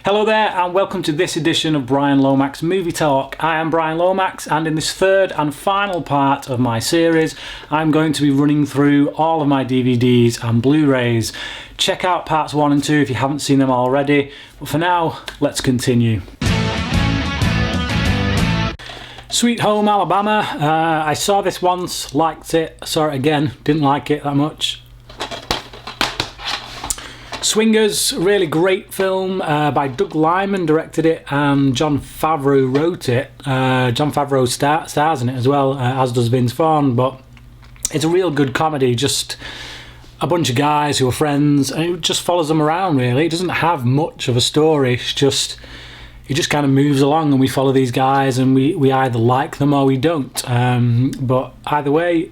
Hello there and welcome to this edition of Bryan Lomax Movie Talk. I am Bryan Lomax, and in this third and final part of my series I'm going to be running through all of my DVDs and Blu-rays. Check out parts 1 and 2 if you haven't seen them already, but for now let's continue. Sweet Home Alabama, I saw this once, liked it, saw it again, didn't like it that much. Swingers, really great film by Doug Liman, directed it, and Jon Favreau wrote it. Jon Favreau stars in it as well, as does Vince Vaughn, but it's a real good comedy, just a bunch of guys who are friends, and it just follows them around really. It doesn't have much of a story, it just kind of moves along and we follow these guys and we either like them or we don't. But either way,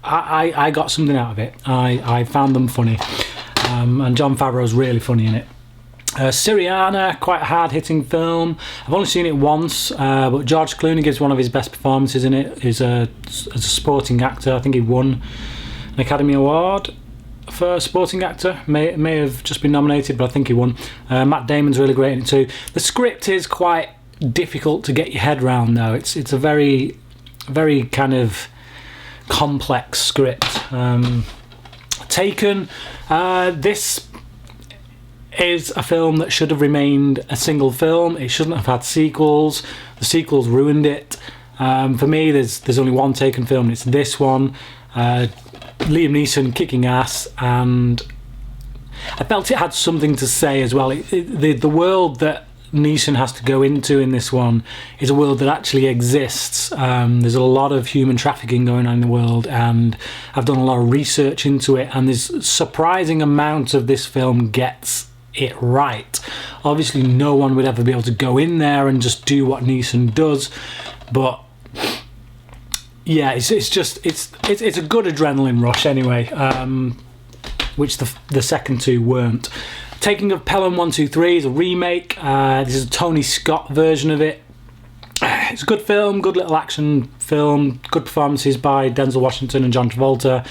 I got something out of it. I found them funny. And Jon Favreau's really funny in it. Syriana, quite a hard-hitting film. I've only seen it once, but George Clooney gives one of his best performances in it. As a supporting actor, I think he won an Academy Award for supporting actor. May have just been nominated, but I think he won. Matt Damon's really great in it too. The script is quite difficult to get your head around, though. It's a very, very kind of complex script. Taken. This is a film that should have remained a single film. It shouldn't have had sequels. The sequels ruined it. For me, there's only one Taken film, and it's this one. Liam Neeson kicking ass, and I felt it had something to say as well. The world that Neeson has to go into in this one is a world that actually exists. There's a lot of human trafficking going on in the world, and I've done a lot of research into it, and there's a surprising amount of this film gets it right. Obviously no one would ever be able to go in there and just do what Neeson does, but yeah, it's a good adrenaline rush anyway, which the second two weren't. Taking of Pelham 1, 2, 3 is a remake. This is a Tony Scott version of it. It's a good film, good little action film, good performances by Denzel Washington and John Travolta.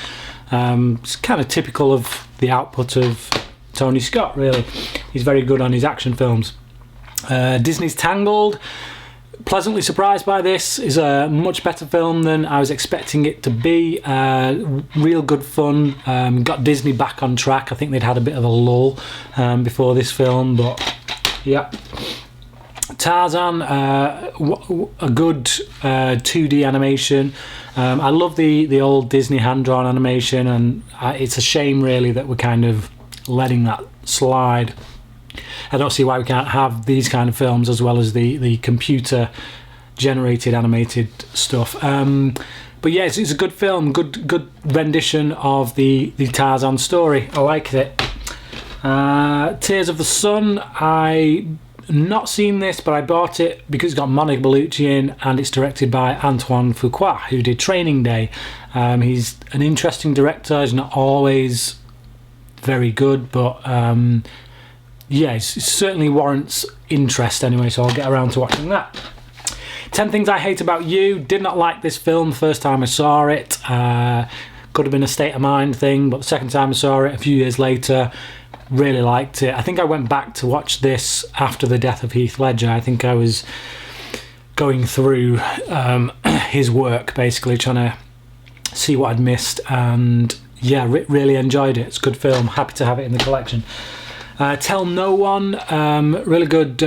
It's kind of typical of the output of Tony Scott, really. He's very good on his action films. Disney's Tangled. Pleasantly surprised by this. Is a much better film than I was expecting it to be. Real good fun. Got Disney back on track. I think they'd had a bit of a lull before this film, but yeah. Tarzan, a good 2D animation. I love the old Disney hand-drawn animation, and it's a shame really that we're kind of letting that slide. I don't see why we can't have these kind of films as well as the computer generated animated stuff. But yeah, it's a good film, good rendition of the Tarzan story. I liked it. Tears of the Sun, I not seen this, but I bought it because it's got Monica Bellucci in, and it's directed by Antoine Fuqua, who did Training Day. He's an interesting director. He's not always very good, but yeah, it certainly warrants interest anyway, so I'll get around to watching that. 10 Things I Hate About You. Did not like this film the first time I saw it. Could have been a state of mind thing, but the second time I saw it a few years later, really liked it. I think I went back to watch this after the death of Heath Ledger. I think I was going through his work, basically trying to see what I'd missed, and yeah, really enjoyed it. It's a good film. Happy to have it in the collection. Tell No One, really good.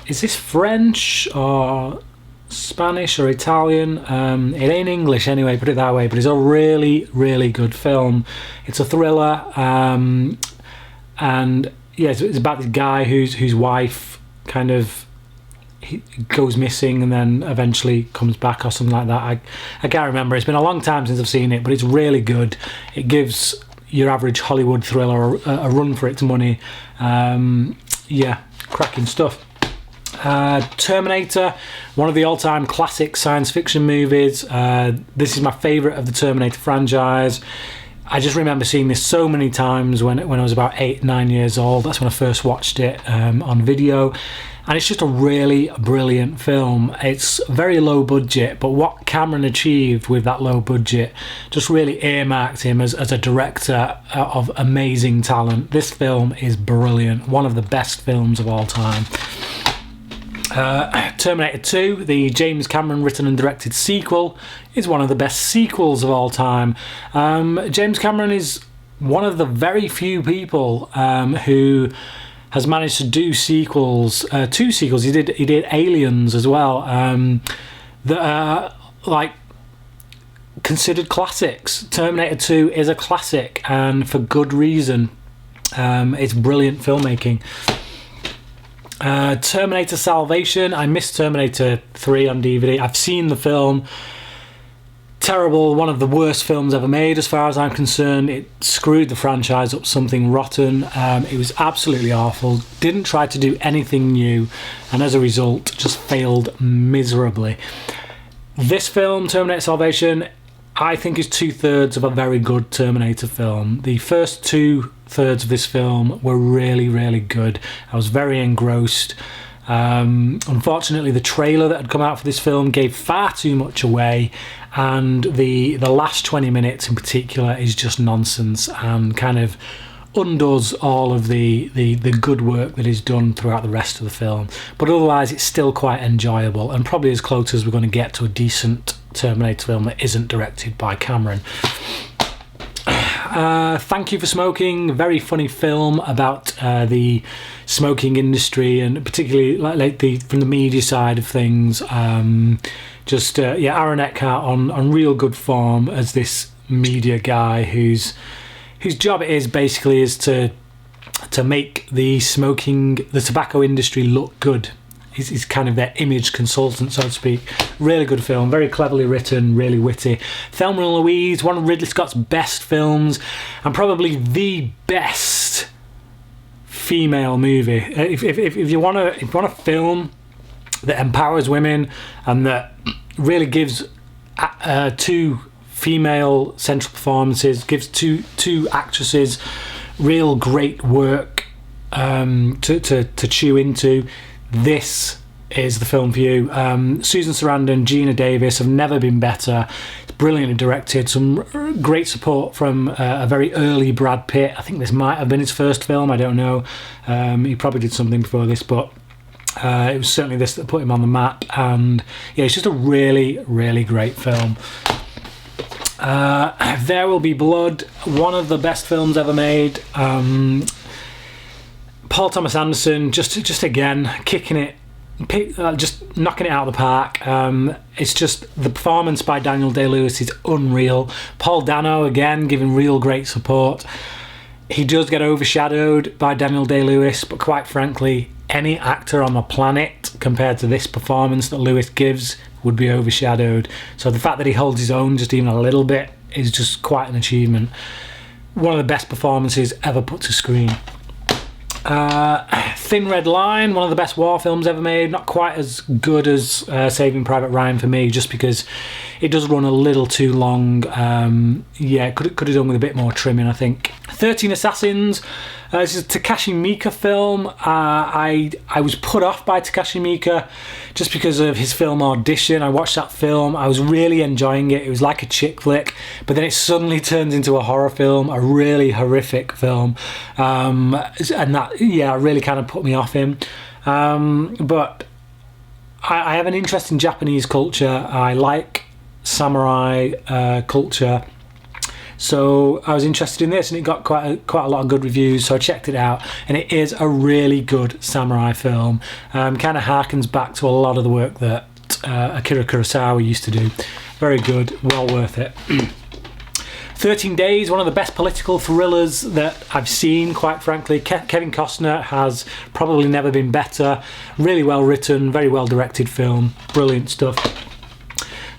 Is this French or Spanish or Italian? It ain't English anyway, put it that way, but it's a really, really good film. It's a thriller, and yeah, it's about this guy whose wife kind of goes missing and then eventually comes back or something like that. I can't remember. It's been a long time since I've seen it, but it's really good. It gives your average Hollywood thriller a run for its money. Yeah, cracking stuff. Terminator, one of the all-time classic science fiction movies. This is my favourite of the Terminator franchise. I just remember seeing this so many times when I was about 8-9 years old. That's when I first watched it on video. And it's just a really brilliant film. It's very low budget, but what Cameron achieved with that low budget just really earmarked him as a director of amazing talent. This film is brilliant, one of the best films of all time. Terminator 2, the James Cameron written and directed sequel, is one of the best sequels of all time. James Cameron is one of the very few people who has managed to do sequels, 2 sequels. He did Aliens as well, that are like considered classics. Terminator 2 is a classic, and for good reason. It's brilliant filmmaking. Terminator Salvation. I missed Terminator 3 on DVD. I've seen the film. Terrible, one of the worst films ever made as far as I'm concerned. It screwed the franchise up something rotten. It was absolutely awful. Didn't try to do anything new, and as a result just failed miserably. This film, Terminator Salvation, I think is 2/3 of a very good Terminator film. The first 2/3 of this film were really, really good. I was very engrossed. Unfortunately, the trailer that had come out for this film gave far too much away, and the last 20 minutes in particular is just nonsense and kind of undoes all of the good work that is done throughout the rest of the film. But otherwise, it's still quite enjoyable, and probably as close as we're going to get to a decent Terminator film that isn't directed by Cameron. Thank You for Smoking, very funny film about the smoking industry, and particularly like from the media side of things. Aaron Eckhart on real good form as this media guy whose job it is basically is to make the tobacco industry look good. He's kind of their image consultant, so to speak. Really good film, very cleverly written, really witty. Thelma and Louise, one of Ridley Scott's best films, and probably the best female movie. If you want a film that empowers women and that really gives 2 female central performances, gives two actresses real great work to chew into, this is the film for you. Susan Sarandon, Gina Davis have never been better. It's brilliantly directed. Some great support from a very early Brad Pitt. I think this might have been his first film, I don't know. He probably did something before this, but it was certainly this that put him on the map. And yeah, it's just a really, really great film. There Will Be Blood, one of the best films ever made. Paul Thomas Anderson, just again kicking it, just knocking it out of the park. It's just the performance by Daniel Day-Lewis is unreal. Paul Dano again giving real great support. He does get overshadowed by Daniel Day-Lewis, but quite frankly, any actor on the planet compared to this performance that Lewis gives would be overshadowed. So the fact that he holds his own just even a little bit is just quite an achievement. One of the best performances ever put to screen. Thin Red Line, one of the best war films ever made. Not quite as good as Saving Private Ryan for me, just because it does run a little too long. Could have done with a bit more trimming, I think. 13 Assassins. This is a Takashi Miike film. I was put off by Takashi Miike just because of his film Audition. I watched that film. I was really enjoying it. It was like a chick flick, but then it suddenly turns into a horror film, a really horrific film. And that, really kind of put me off him. But I have an interest in Japanese culture. I like samurai culture. So I was interested in this, and it got quite a lot of good reviews, so I checked it out, and it is a really good samurai film. Kind of harkens back to a lot of the work that Akira Kurosawa used to do. Very good, well worth it. 13 Days, one of the best political thrillers that I've seen, quite frankly. Kevin Costner has probably never been better. Really well written, very well directed film, brilliant stuff.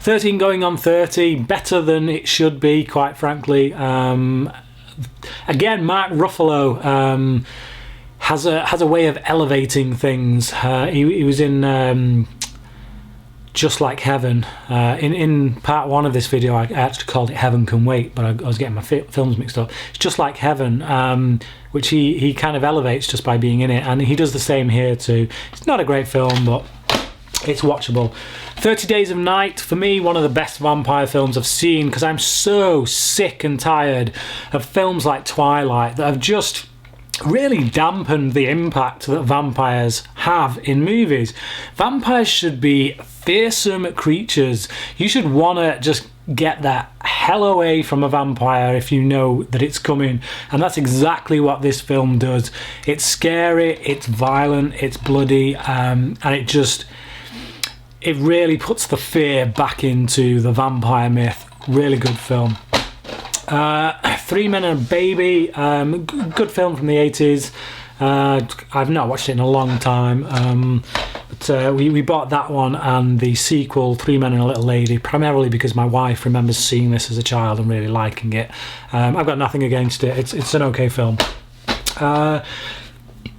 13 Going on 30, better than it should be, quite frankly. Again, Mark Ruffalo has a way of elevating things. He was in just like heaven. In part one of this video, I actually called it Heaven Can Wait, but I was getting my films mixed up. It's just like heaven, which he kind of elevates just by being in it, and he does the same here too. It's not a great film, but it's watchable. 30 Days of Night, for me, one of the best vampire films I've seen, because I'm so sick and tired of films like Twilight that have just really dampened the impact that vampires have in movies. Vampires should be fearsome creatures. You should want to just get the hell away from a vampire if you know that it's coming, and that's exactly what this film does. It's scary, it's violent, it's bloody, and it really puts the fear back into the vampire myth. Really good film. Three Men and a Baby, good film from the 80s. I've not watched it in a long time, but we bought that one and the sequel, Three Men and a Little Lady, primarily because my wife remembers seeing this as a child and really liking it. I've got nothing against it. It's an okay film.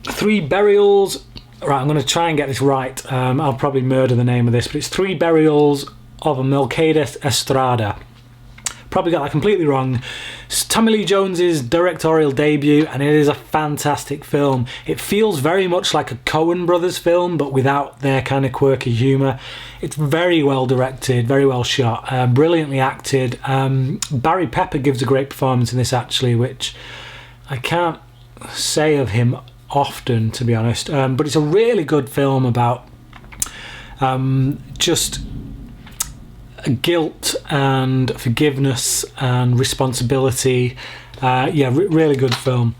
Three Burials. Right, I'm going to try and get this right. I'll probably murder the name of this, but it's Three Burials of a Mercedes Estrada. Probably got that completely wrong. It's Tommy Lee Jones's directorial debut, and it is a fantastic film. It feels very much like a Coen Brothers film, but without their kind of quirky humour. It's very well directed, very well shot, brilliantly acted. Barry Pepper gives a great performance in this, actually, which I can't say of him often, to be honest. But it's a really good film about just guilt and forgiveness and responsibility. Really good film.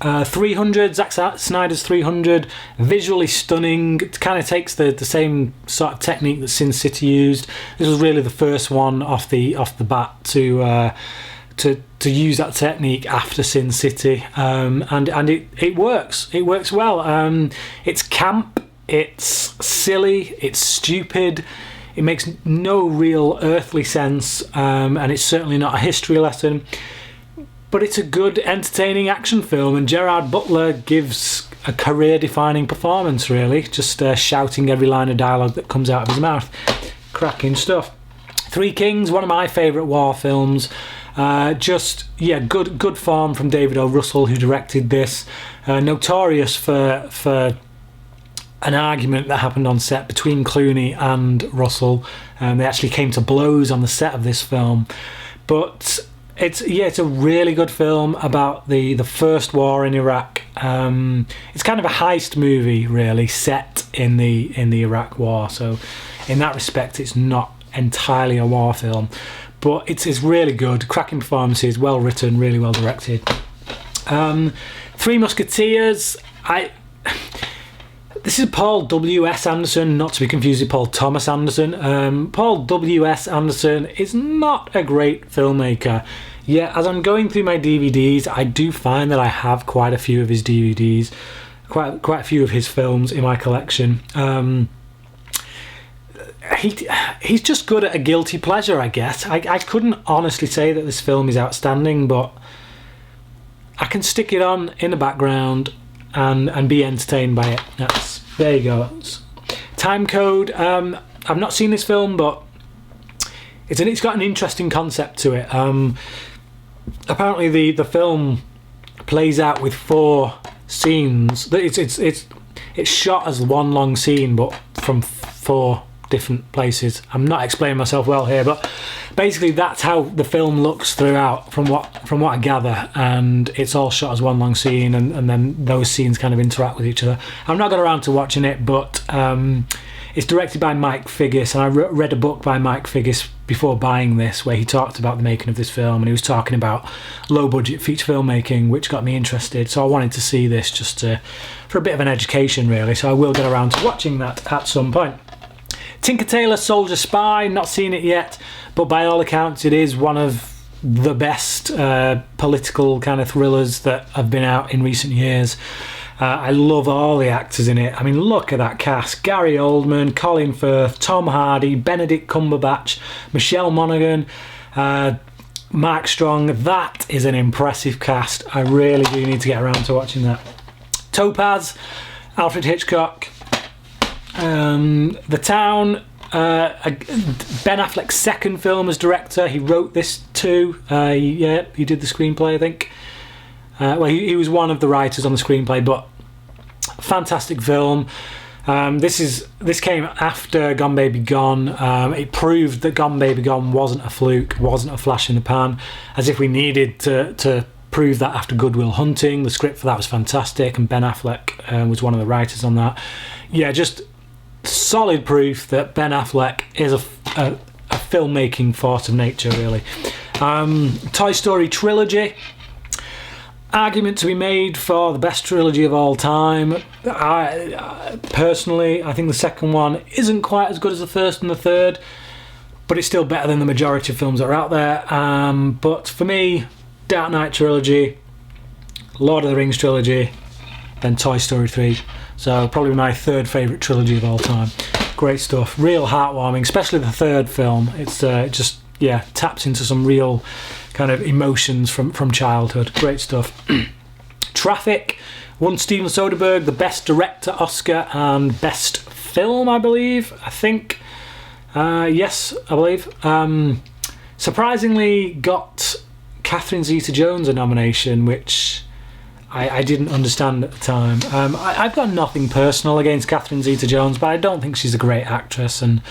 300, Zack Snyder's 300, visually stunning. It kind of takes the same sort of technique that Sin City used. This was really the first one off the bat to use that technique after Sin City, and it works. It works well. It's camp, it's silly, it's stupid. It makes no real earthly sense, and it's certainly not a history lesson. But it's a good, entertaining action film, and Gerard Butler gives a career-defining performance, really, just shouting every line of dialogue that comes out of his mouth. Cracking stuff. Three Kings, one of my favourite war films. Good form from David O. Russell, who directed this. Notorious for an argument that happened on set between Clooney and Russell. They actually came to blows on the set of this film. But it's a really good film about the first war in Iraq. It's kind of a heist movie, really, set in the Iraq War. So in that respect, it's not entirely a war film. But it's really good. Cracking performances, well written, really well directed. Three Musketeers. This is Paul W.S. Anderson, not to be confused with Paul Thomas Anderson. Paul W.S. Anderson is not a great filmmaker. Yeah, as I'm going through my DVDs, I do find that I have quite a few of his DVDs, quite a few of his films in my collection. He's just good at a guilty pleasure, I guess. I couldn't honestly say that this film is outstanding, but I can stick it on in the background and be entertained by it. There you go. Time Code. I've not seen this film, but it's got an interesting concept to it. Apparently the film plays out with 4 scenes. It's shot as one long scene, but from 4 different places. I'm not explaining myself well here, but basically that's how the film looks throughout, from what I gather, and it's all shot as one long scene, and then those scenes kind of interact with each other. I've not got around to watching it, but it's directed by Mike Figgis, and I read a book by Mike Figgis before buying this, where he talked about the making of this film, and he was talking about low budget feature filmmaking, which got me interested. So I wanted to see this just for a bit of an education, really. So I will get around to watching that at some point. Tinker Tailor Soldier Spy, not seen it yet, but by all accounts it is one of the best political kind of thrillers that have been out in recent years. I love all the actors in it. I mean, look at that cast. Gary Oldman, Colin Firth, Tom Hardy, Benedict Cumberbatch, Michelle Monaghan, Mark Strong. That is an impressive cast. I really do need to get around to watching that. Topaz, Alfred Hitchcock. The Town, Ben Affleck's second film as director. He wrote this too. He did the screenplay, I think. Well, he was one of the writers on the screenplay, but fantastic film. This came after Gone Baby Gone. It proved that Gone Baby Gone wasn't a fluke, wasn't a flash in the pan, as if we needed to prove that after Good Will Hunting. The script for that was fantastic, and Ben Affleck was one of the writers on that. Yeah, just solid proof that Ben Affleck is a filmmaking force of nature, really. Toy Story trilogy. Argument to be made for the best trilogy of all time. Personally, I think the second one isn't quite as good as the first and the third, but it's still better than the majority of films that are out there. But for me, Dark Knight trilogy, Lord of the Rings trilogy, then Toy Story 3. So probably my third favourite trilogy of all time. Great stuff, real heartwarming, especially the third film. It's just taps into some real kind of emotions from childhood. Great stuff. Traffic won Steven Soderbergh the Best Director Oscar and Best Film, I believe. Yes, I believe. Surprisingly got Catherine Zeta-Jones a nomination, which I didn't understand at the time. I've got nothing personal against Catherine Zeta-Jones, but I don't think she's a great actress, and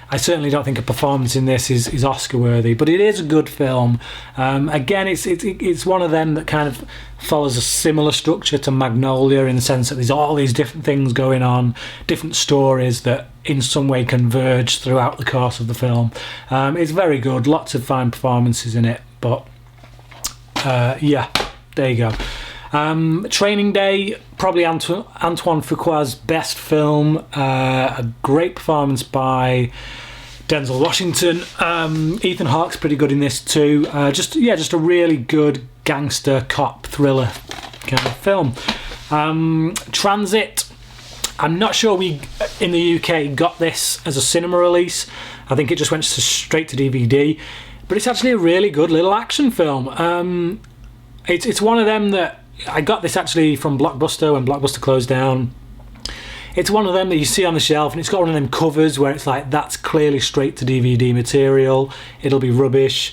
I certainly don't think a performance in this is Oscar worthy, but it is a good film. Again, it's one of them that kind of follows a similar structure to Magnolia, in the sense that there's all these different things going on, different stories that in some way converge throughout the course of the film. It's very good, lots of fine performances in it, but there you go. Training Day, probably Antoine Fuqua's best film. A great performance by Denzel Washington. Ethan Hawke's pretty good in this too. Just a really good gangster cop thriller kind of film. Transit. I'm not sure we in the UK got this as a cinema release. I think it just went straight to DVD. But it's actually a really good little action film. It's one of them that I got this actually from Blockbuster when Blockbuster closed down. It's one of them that you see on the shelf, and it's got one of them covers where it's like, that's clearly straight to DVD material. It'll be rubbish.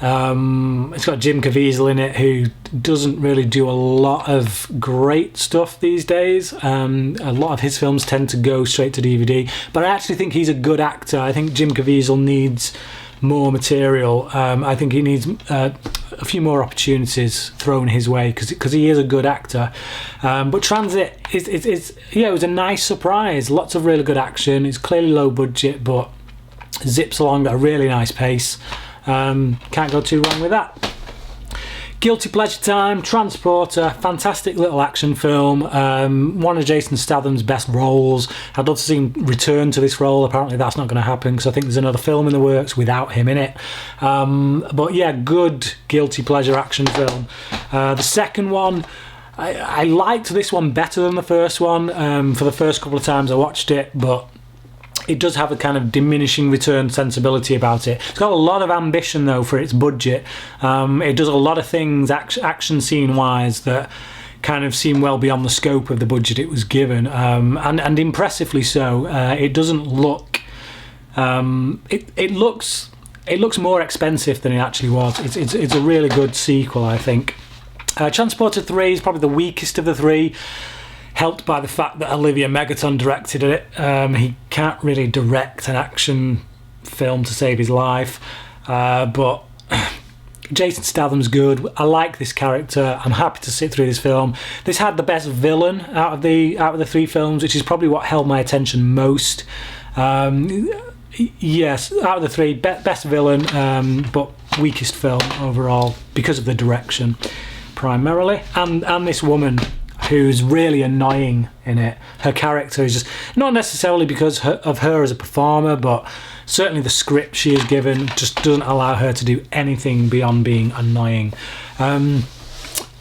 It's got Jim Caviezel in it, who doesn't really do a lot of great stuff these days. A lot of his films tend to go straight to DVD, but I actually think he's a good actor. I think Jim Caviezel needs more material. I think he needs a few more opportunities thrown his way, because he is a good actor. But Transit it was a nice surprise. Lots of really good action. It's clearly low budget, but zips along at a really nice pace. Can't go too wrong with that. Guilty pleasure time, Transporter, fantastic little action film. One of Jason Statham's best roles. I'd love to see him return to this role. Apparently that's not going to happen, because I think there's another film in the works without him in it. But yeah, good guilty pleasure action film. The second one, I liked this one better than the first one. For the first couple of times I watched it, but it does have a kind of diminishing return sensibility about it. It's got a lot of ambition though for its budget. It does a lot of things action scene wise that kind of seem well beyond the scope of the budget it was given, and impressively so. It doesn't look it looks more expensive than it actually was. It's a really good sequel, I think. Transporter 3 is probably the weakest of the three, helped by the fact that Olivia Megaton directed it. He can't really direct an action film to save his life, but Jason Statham's good. I like this character. I'm happy to sit through this film. This had the best villain out of the three films, which is probably what held my attention most. Yes, out of the three, best villain, but weakest film overall because of the direction primarily, and this woman who's really annoying in it. Her character is just, not necessarily because of her as a performer, but certainly the script she is given just doesn't allow her to do anything beyond being annoying.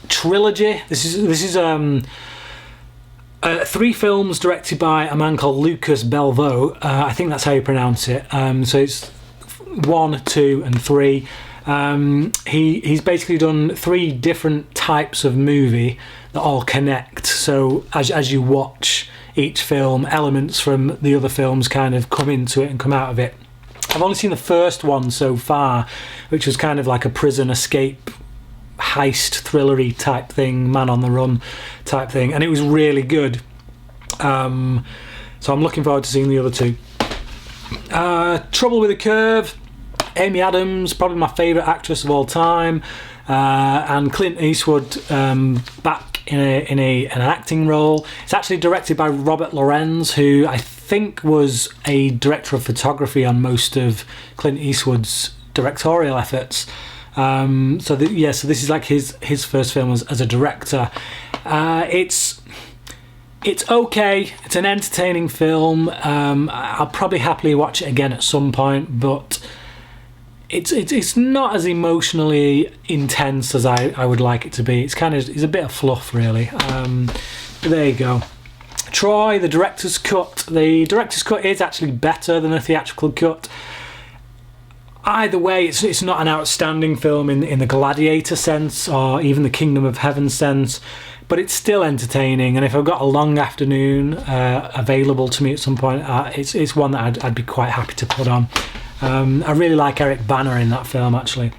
Trilogy. This is three films directed by a man called Lucas Belvaux. I think that's how you pronounce it. So it's 1, 2 and 3. He's basically done three different types of movie that all connect. So as you watch, each film, elements from the other films kind of come into it and come out of it. I've only seen the first one so far, which was kind of like a prison escape heist thrillery type thing, man on the run type thing, and it was really good. So I'm looking forward to seeing the other two. Trouble with a Curve, Amy Adams, probably my favourite actress of all time, and Clint Eastwood back in an acting role. It's actually directed by Robert Lorenz, who I think was a director of photography on most of Clint Eastwood's directorial efforts. So this is like his first film as a director. It's okay. It's an entertaining film. I'll probably happily watch it again at some point, but it's not as emotionally intense as I would like it to be. It's a bit of fluff, really. But there you go. Troy, the director's cut. The director's cut is actually better than the theatrical cut. Either way, it's not an outstanding film in the Gladiator sense or even the Kingdom of Heaven sense, but it's still entertaining. And if I've got a long afternoon available to me at some point, it's one that I'd be quite happy to put on. I really like Eric Bana in that film, actually.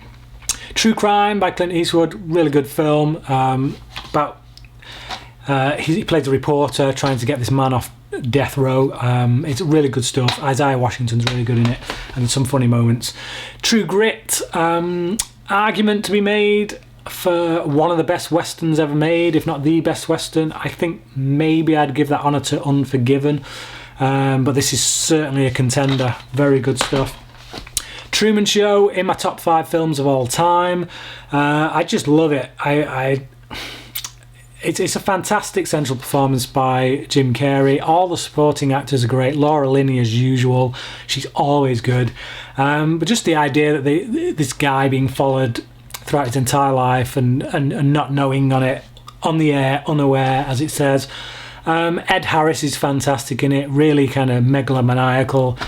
True Crime by Clint Eastwood, really good film. He plays a reporter trying to get this man off death row. It's really good stuff. Isaiah Washington's really good in it, and some funny moments. True Grit, argument to be made for one of the best westerns ever made, if not the best western. I think maybe I'd give that honour to Unforgiven, but this is certainly a contender. Very good stuff. Truman Show, in my top 5 films of all time. I just love it. It's a fantastic central performance by Jim Carrey. All the supporting actors are great. Laura Linney, as usual, she's always good. But just the idea that this guy being followed throughout his entire life and not knowing on the air, unaware, as it says. Ed Harris is fantastic in it. Really kind of megalomaniacal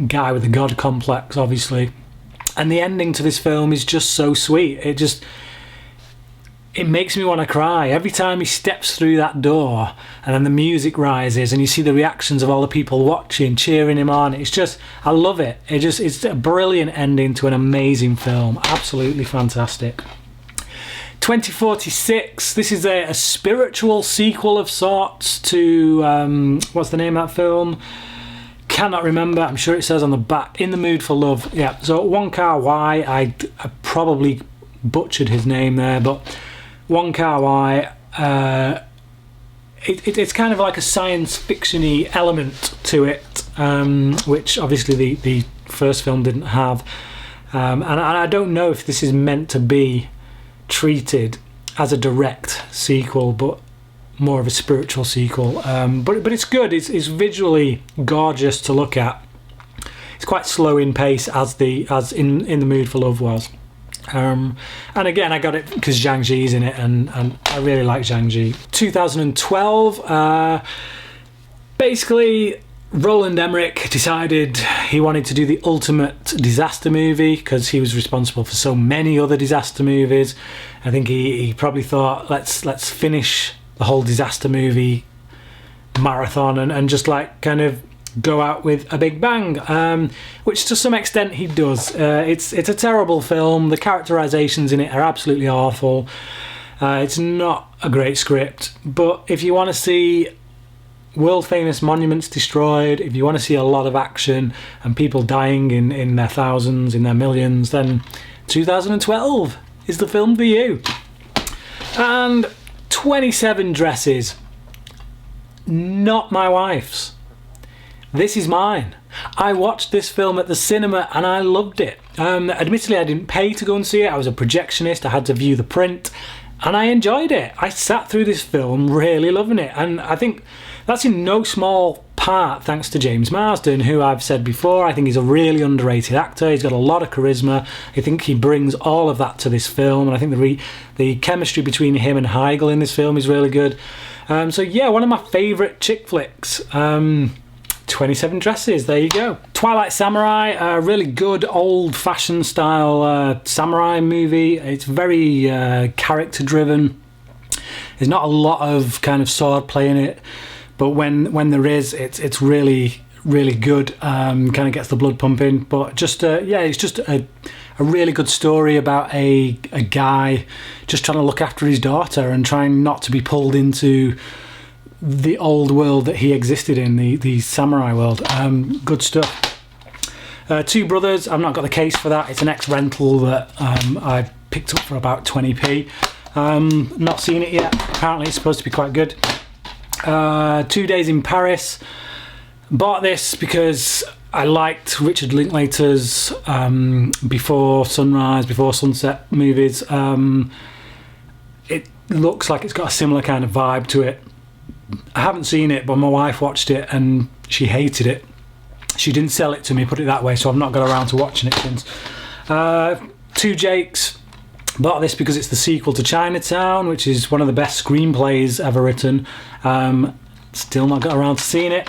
guy with a god complex, obviously. And the ending to this film is just so sweet. It makes me want to cry every time he steps through that door, and then the music rises and you see the reactions of all the people watching, cheering him on. I love it. It's a brilliant ending to an amazing film. Absolutely fantastic. 2046, this is a spiritual sequel of sorts to, what's the name of that film? Cannot remember. I'm sure it says on the back, In the Mood for Love. Yeah, so Wong Kar-wai, I probably butchered his name there, but Wong Kar-wai, it's kind of like a science fiction-y element to it, which obviously the first film didn't have. And I don't know if this is meant to be treated as a direct sequel, but more of a spiritual sequel. But it's good. It's visually gorgeous to look at. It's quite slow in pace, as in the Mood for Love was. And again, I got it because Zhang Zi's in it, and I really like Zhang Zi. 2012, basically Roland Emmerich decided he wanted to do the ultimate disaster movie because he was responsible for so many other disaster movies. I think he probably thought, let's finish the whole disaster movie marathon and just like kind of go out with a big bang, which to some extent he does. It's a terrible film. The characterizations in it are absolutely awful. It's not a great script, but if you want to see world famous monuments destroyed, if you want to see a lot of action and people dying in their thousands, in their millions, then 2012 is the film for you. And 27 Dresses, not my wife's. This is mine. I watched this film at the cinema and I loved it. Admittedly, I didn't pay to go and see it. I was a projectionist. I had to view the print and I enjoyed it. I sat through this film really loving it, and I think that's in no small part thanks to James Marsden, who I've said before, I think he's a really underrated actor. He's got a lot of charisma. I think he brings all of that to this film, and I think the chemistry between him and Heigl in this film is really good. So yeah, one of my favourite chick flicks. 27 Dresses, there you go. Twilight Samurai, a really good old-fashioned style samurai movie. It's very character-driven. There's not a lot of kind of sword play in it, but when there is, it's really good. Kind of gets the blood pumping. But just it's just a really good story about a guy just trying to look after his daughter and trying not to be pulled into the old world that he existed in, the samurai world. Good stuff. Two Brothers, I've not got the case for that. It's an ex-rental that I picked up for about 20p. Not seen it yet. Apparently it's supposed to be quite good. 2 Days in Paris. Bought this because I liked Richard Linklater's Before Sunrise, Before Sunset movies. It looks like it's got a similar kind of vibe to it. I haven't seen it, but my wife watched it and she hated it. She didn't sell it to me, put it that way, so I've not got around to watching it since. Two Jakes. Bought this because it's the sequel to Chinatown, which is one of the best screenplays ever written. Still not got around to seeing it.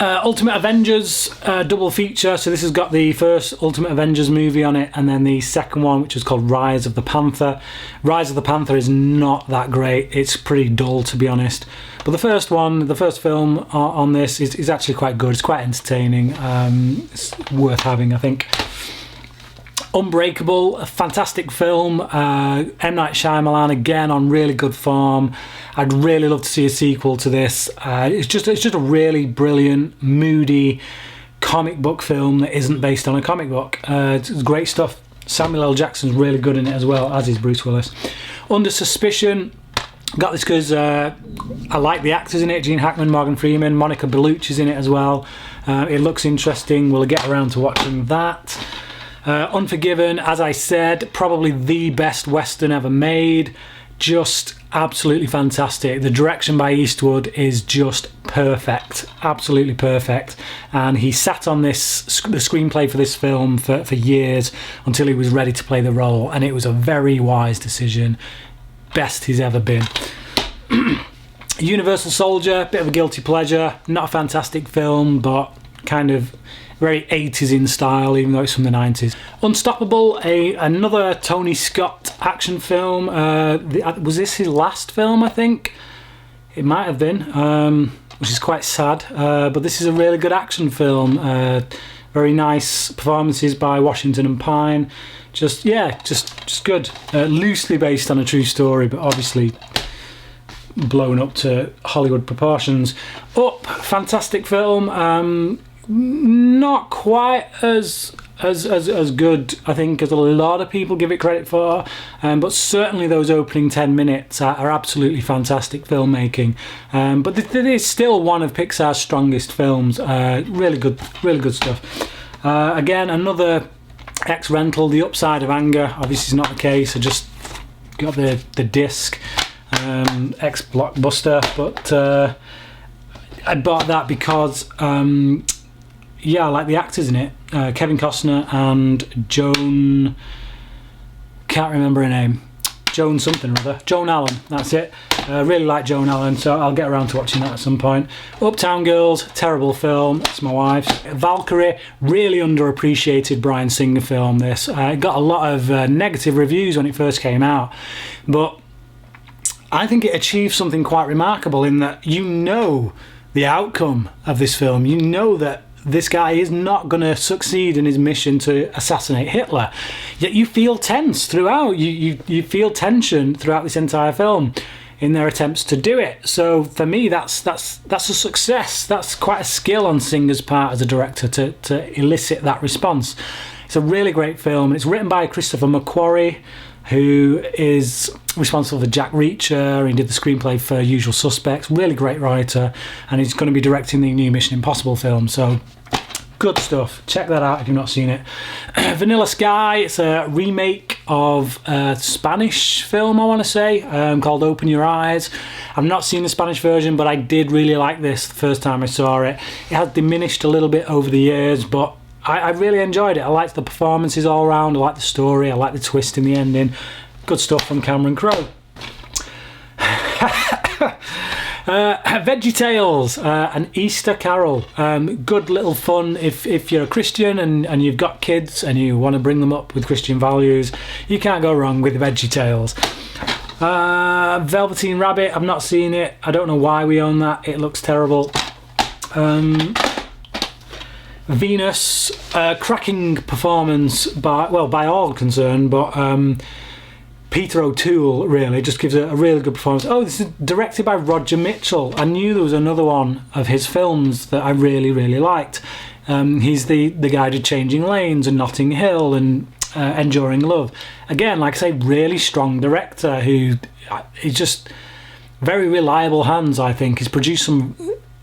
Ultimate Avengers double feature. So this has got the first Ultimate Avengers movie on it, and then the second one, which was called Rise of the Panther. Rise of the Panther is not that great. It's pretty dull, to be honest. But the first one, the first film on this is actually quite good. It's quite entertaining. It's worth having, I think. Unbreakable, a fantastic film. M. Night Shyamalan again on really good form. I'd really love to see a sequel to this. It's just a really brilliant, moody comic book film that isn't based on a comic book. It's great stuff. Samuel L. Jackson's really good in it as well, as is Bruce Willis. Under Suspicion. Got this because I like the actors in it. Gene Hackman, Morgan Freeman, Monica Bellucci's in it as well. It looks interesting. We'll get around to watching that. Unforgiven, as I said, probably the best Western ever made. Just absolutely fantastic. The direction by Eastwood is just perfect, absolutely perfect. And he sat on the screenplay for this film for years until he was ready to play the role, and it was a very wise decision. Best he's ever been. Universal Soldier, bit of a guilty pleasure. Not a fantastic film, but kind of very 80s in style, even though it's from the 90s. Unstoppable, another Tony Scott action film. Was this his last film, I think? It might have been, which is quite sad. But this is a really good action film. Very nice performances by Washington and Pine. Just good. Loosely based on a true story, but obviously blown up to Hollywood proportions. Up, fantastic film. Not quite as good, I think, as a lot of people give it credit for, but certainly those opening 10 minutes are absolutely fantastic filmmaking. But it is still one of Pixar's strongest films. Really good stuff. Again, another ex-rental, The Upside of Anger. Obviously, is not the case. I just got the disc, ex-Blockbuster, but I bought that because. I like the actors in it. Kevin Costner and Joan... Can't remember her name. Joan something or other. Joan Allen, that's it. Really like Joan Allen, so I'll get around to watching that at some point. Uptown Girls, terrible film. It's my wife's. Valkyrie, really underappreciated Bryan Singer film, this. It got a lot of negative reviews when it first came out. But I think it achieved something quite remarkable in that you know the outcome of this film. You know that this guy is not going to succeed in his mission to assassinate Hitler. Yet you feel tense throughout. You feel tension throughout this entire film in their attempts to do it. So for me, that's a success. That's quite a skill on Singer's part as a director to elicit that response. It's a really great film. It's written by Christopher McQuarrie, who is responsible for Jack Reacher. He did the screenplay for Usual Suspects. Really great writer, and he's going to be directing the new Mission Impossible film. So good stuff. Check that out if you've not seen it. Vanilla Sky. It's a remake of a Spanish film, I want to say, called Open Your Eyes. I've not seen the Spanish version, but I did really like this the first time I saw it. It has diminished a little bit over the years, but I really enjoyed it. I liked the performances all around. I liked the story. I liked the twist in the ending. Good stuff from Cameron Crowe. VeggieTales, an Easter Carol. Good little fun if you're a Christian and you've got kids and you want to bring them up with Christian values. You can't go wrong with VeggieTales. Velveteen Rabbit, I've not seen it. I don't know why we own that. It looks terrible. Venus, cracking performance by all concerned, but Peter O'Toole really just gives a really good performance. Oh, this is directed by Roger Mitchell. I knew there was another one of his films that I really, really liked. He's the guy to Changing Lanes and Notting Hill and Enduring Love. Again, like I say, really strong director who is just very reliable hands, I think. He's produced some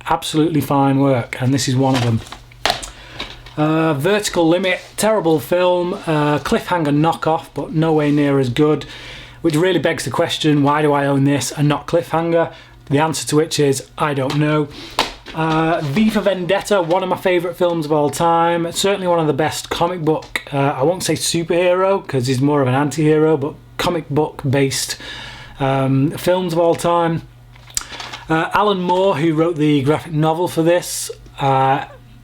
absolutely fine work, and this is one of them. Vertical Limit, terrible film, cliffhanger knockoff, but no way near as good, which really begs the question, why do I own this and not Cliffhanger? The answer to which is, I don't know. V for Vendetta, one of my favourite films of all time, certainly one of the best comic book, I won't say superhero because he's more of an anti-hero, but comic book based films of all time. Alan Moore, who wrote the graphic novel for this,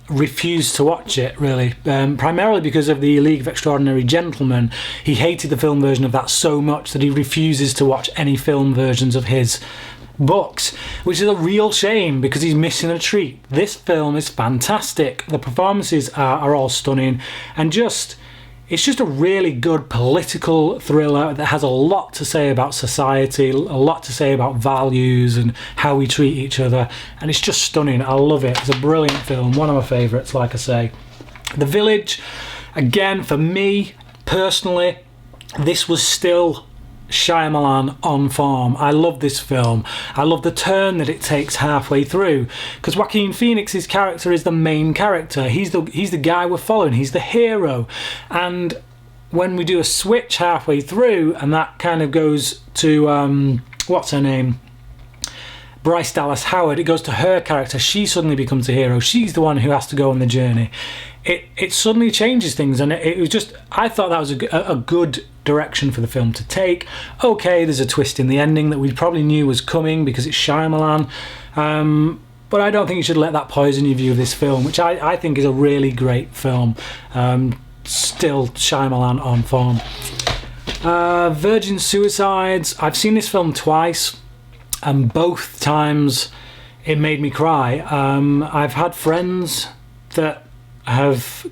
refused to watch it, really, primarily because of the League of Extraordinary Gentlemen. He hated the film version of that so much that he refuses to watch any film versions of his books, which is a real shame because he's missing a treat. This film is fantastic. The performances are all stunning, and it's just a really good political thriller that has a lot to say about society, a lot to say about values and how we treat each other, and it's just stunning. I love it. It's a brilliant film, one of my favourites, like I say. The Village, again, for me personally, this was still Shyamalan on form. I love this film. I love the turn that it takes halfway through, because Joaquin Phoenix's character is the main character. He's the guy we're following. He's the hero. And when we do a switch halfway through, and that kind of goes to what's her name? Bryce Dallas Howard, it goes to her character. She suddenly becomes a hero. She's the one who has to go on the journey. It suddenly changes things, and it was just, I thought that was a good direction for the film to take. Okay, there's a twist in the ending that we probably knew was coming because it's Shyamalan, but I don't think you should let that poison your view of this film, which I think is a really great film. Still Shyamalan on form. Virgin Suicides, I've seen this film twice, and both times it made me cry. I've had friends that have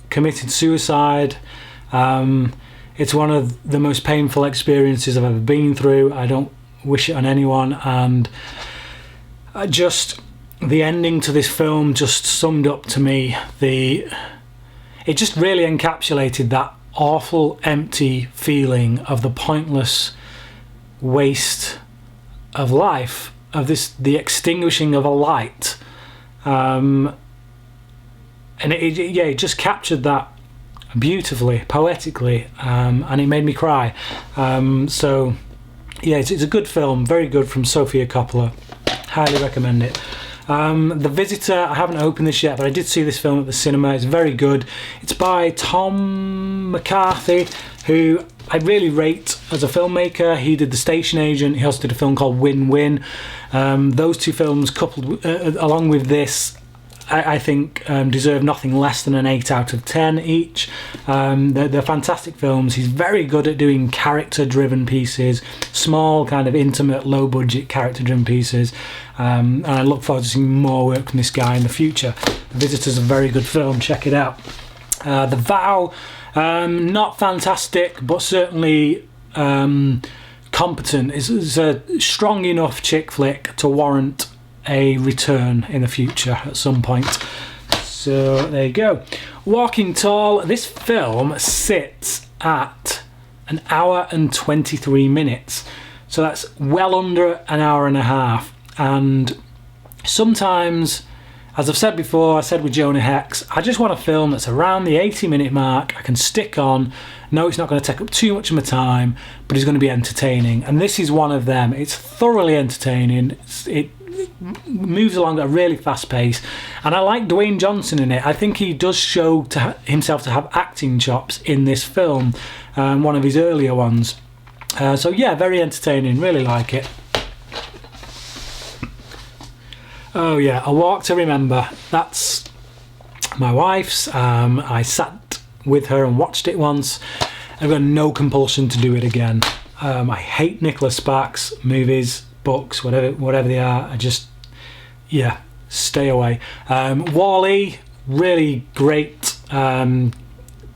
committed suicide. It's one of the most painful experiences I've ever been through. I don't wish it on anyone, and just the ending to this film just summed up to me it just really encapsulated that awful empty feeling of the pointless waste of life, of the extinguishing of a light, and it just captured that beautifully, poetically, and it made me cry. So yeah, it's a good film, very good, from Sofia Coppola. Highly recommend it. The Visitor, I haven't opened this yet, but I did see this film at the cinema. It's very good. It's by Tom McCarthy, who I really rate as a filmmaker. He did The Station Agent. He also did a film called Win-Win. Those two films coupled along with this, I think deserve nothing less than an 8 out of 10 each. They're fantastic films. He's very good at doing character-driven pieces, small, kind of intimate, low-budget character-driven pieces. And I look forward to seeing more work from this guy in the future. The Visitor's a very good film. Check it out. The Vow, not fantastic, but certainly competent. It's a strong enough chick flick to warrant a return in the future at some point. So there you go. Walking Tall, this film sits at 1 hour and 23 minutes, so that's well under an hour and a half. And sometimes, as I've said before, I said with Jonah Hex, I just want a film that's around the 80-minute mark. I can stick on. No, it's not going to take up too much of my time, but it's going to be entertaining, and this is one of them. It's thoroughly entertaining. It moves along at a really fast pace, and I like Dwayne Johnson in it. I think he does show himself to have acting chops in this film, one of his earlier ones. So yeah, very entertaining, really like it. Oh yeah, A Walk to Remember, that's my wife's. I sat with her and watched it once. I've got no compulsion to do it again. I hate Nicholas Sparks movies, books, whatever they are. I just, yeah, stay away. Wall-E, really great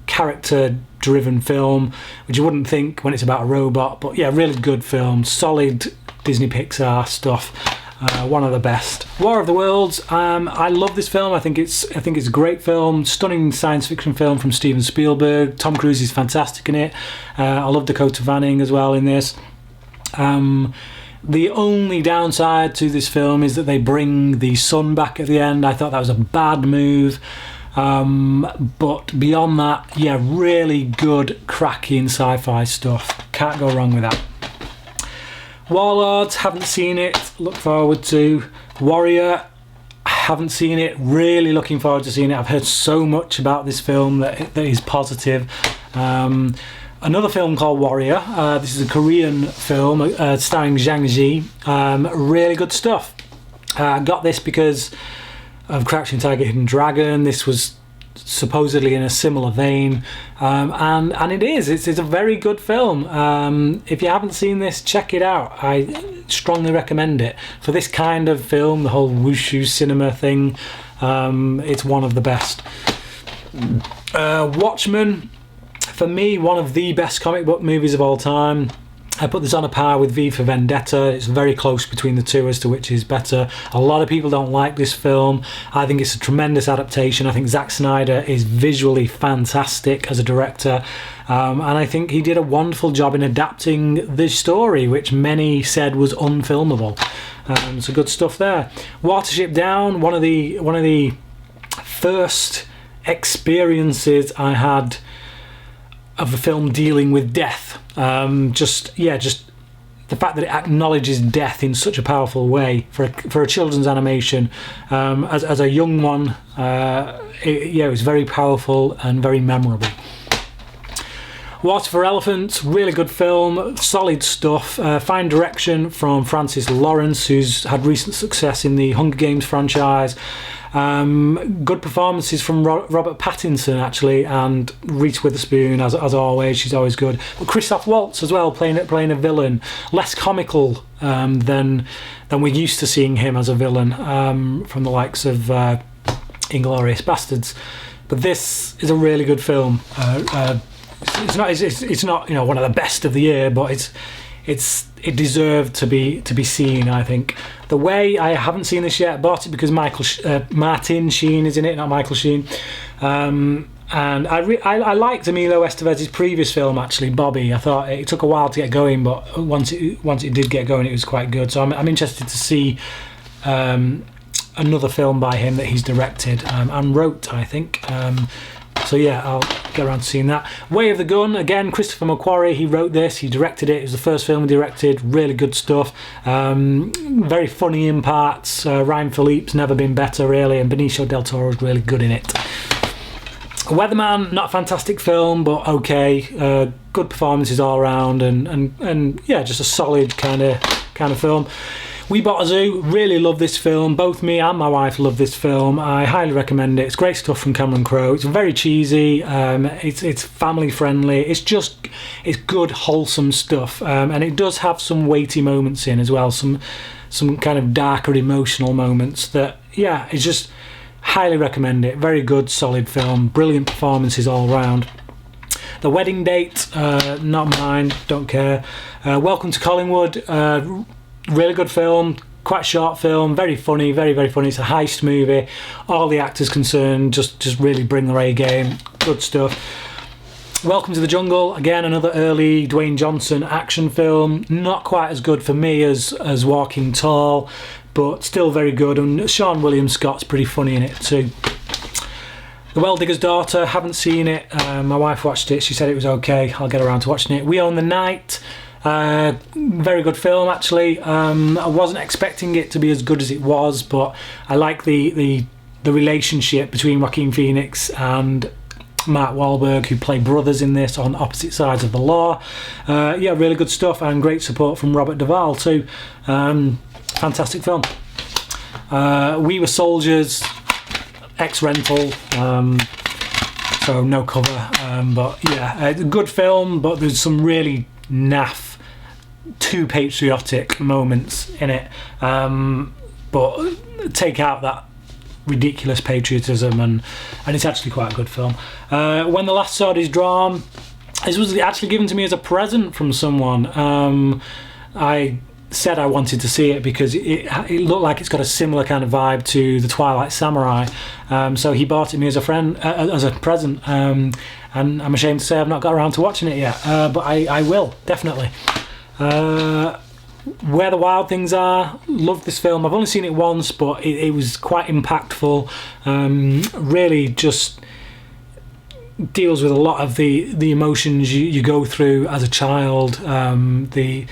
character-driven film, which you wouldn't think when it's about a robot, but yeah, really good film, solid Disney Pixar stuff. One of the best. War of the Worlds. I love this film. I think it's a great film. Stunning science fiction film from Steven Spielberg. Tom Cruise is fantastic in it. I love Dakota Fanning as well in this. The only downside to this film is that they bring the sun back at the end. I thought that was a bad move. But beyond that, yeah, really good, cracking sci-fi stuff. Can't go wrong with that. Warlords, haven't seen it, look forward to. Warrior, haven't seen it, really looking forward to seeing it. I've heard so much about this film that is positive. Another film called Warrior, this is a Korean film starring Zhang Ji. Really good stuff. I got this because of Crouching Tiger, Hidden Dragon. This was supposedly in a similar vein, and it is. It's a very good film. If you haven't seen this, check it out. I strongly recommend it. For this kind of film, the whole wushu cinema thing, it's one of the best. Watchmen, for me, one of the best comic book movies of all time. I put this on a par with V for Vendetta. It's very close between the two as to which is better. A lot of people don't like this film. I think it's a tremendous adaptation. I think Zack Snyder is visually fantastic as a director. And I think he did a wonderful job in adapting the story, which many said was unfilmable. So good stuff there. Watership Down, one of the first experiences I had of a film dealing with death. Just the fact that it acknowledges death in such a powerful way for a children's animation, as a young one, it was very powerful and very memorable. Water for Elephants, really good film, solid stuff. Fine direction from Francis Lawrence, who's had recent success in the Hunger Games franchise. Good performances from Robert Pattinson actually, and Reese Witherspoon as always. She's always good. But Christoph Waltz as well, playing a villain, less comical than we're used to seeing him as a villain from the likes of Inglourious Basterds. But this is a really good film. It's not one of the best of the year, but it deserved to be seen. I think. The Way, I haven't seen this yet. I bought it because Martin Sheen is in it, not Michael Sheen. And I liked Emilio Estevez's previous film actually, Bobby. I thought it took a while to get going, but once it did get going, it was quite good. So I'm interested to see another film by him that he's directed and wrote, I think. So yeah, I'll get around to seeing that. Way of the Gun, again, Christopher McQuarrie, he wrote this, he directed it. It was the first film he directed, really good stuff. Very funny in parts. Ryan Philippe's never been better, really, and Benicio del Toro's really good in it. Weatherman, not a fantastic film, but okay. Good performances all around, and yeah, just a solid kind of film. We Bought a Zoo, really love this film. Both me and my wife love this film. I highly recommend it. It's great stuff from Cameron Crowe. It's very cheesy. It's family friendly. It's good, wholesome stuff. And it does have some weighty moments in as well. Some kind of darker, emotional moments that, yeah, it's just highly recommend it. Very good, solid film. Brilliant performances all round. The Wedding Date, not mine. Don't care. Welcome to Collingwood. Really good film, quite short film, very funny, very, very funny. It's a heist movie. All the actors concerned just really bring their A game. Good stuff. Welcome to the Jungle, again another early Dwayne Johnson action film. Not quite as good for me as Walking Tall, but still very good. And Sean William Scott's pretty funny in it too. The Well Digger's Daughter, haven't seen it. My wife watched it, she said it was okay. I'll get around to watching it. We Own the Night. Very good film actually. I wasn't expecting it to be as good as it was, but I like the relationship between Joaquin Phoenix and Mark Wahlberg, who play brothers in this on opposite sides of the law. Yeah, really good stuff, and great support from Robert Duvall too. Fantastic film. We Were Soldiers, ex-rental, so no cover, but yeah, a good film, but there's some really naff too patriotic moments in it, but take out that ridiculous patriotism, and it's actually quite a good film. When the Last Sword is Drawn, this was actually given to me as a present from someone. I said I wanted to see it because it looked like it's got a similar kind of vibe to The Twilight Samurai, so he bought it me as a friend, as a present, and I'm ashamed to say I've not got around to watching it yet, but I will, definitely. Where the Wild Things Are, loved this film. I've only seen it once, but it was quite impactful. Really just deals with a lot of the emotions you go through as a child, the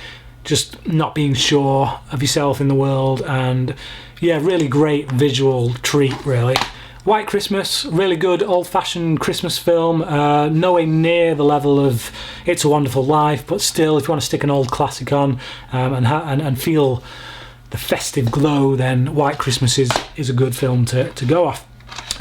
just not being sure of yourself in the world, and yeah, really great visual treat, really. White Christmas, really good old-fashioned Christmas film, nowhere near the level of It's a Wonderful Life, but still, if you want to stick an old classic on and feel the festive glow, then White Christmas is a good film to go off.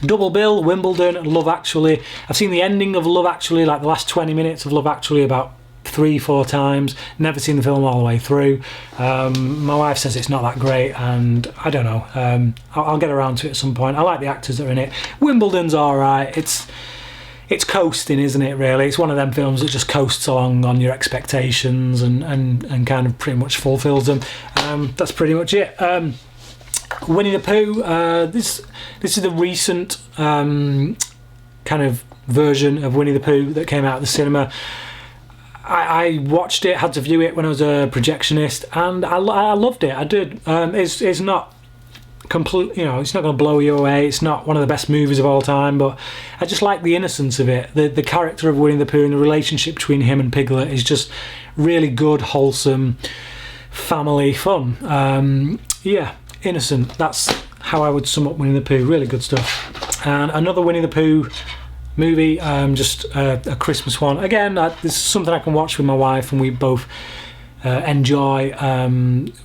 Double bill, Wimbledon and Love Actually. I've seen the ending of Love Actually, like the last 20 minutes of Love Actually, about 3-4 times. Never seen the film all the way through. My wife says it's not that great, and I don't know. I'll get around to it at some point. I like the actors that are in it. Wimbledon's alright. It's coasting, isn't it, really? It's one of them films that just coasts along on your expectations and kind of pretty much fulfills them. That's pretty much it. Winnie the Pooh, this is the recent kind of version of Winnie the Pooh that came out of the cinema. I watched it, had to view it when I was a projectionist, and I loved it. I did. It's not complete, it's not going to blow you away. It's not one of the best movies of all time, but I just like the innocence of it. The character of Winnie the Pooh and the relationship between him and Piglet is just really good, wholesome, family fun. Yeah, innocent. That's how I would sum up Winnie the Pooh. Really good stuff. And another Winnie the Pooh movie, just a Christmas one. Again, this is something I can watch with my wife and we both enjoy.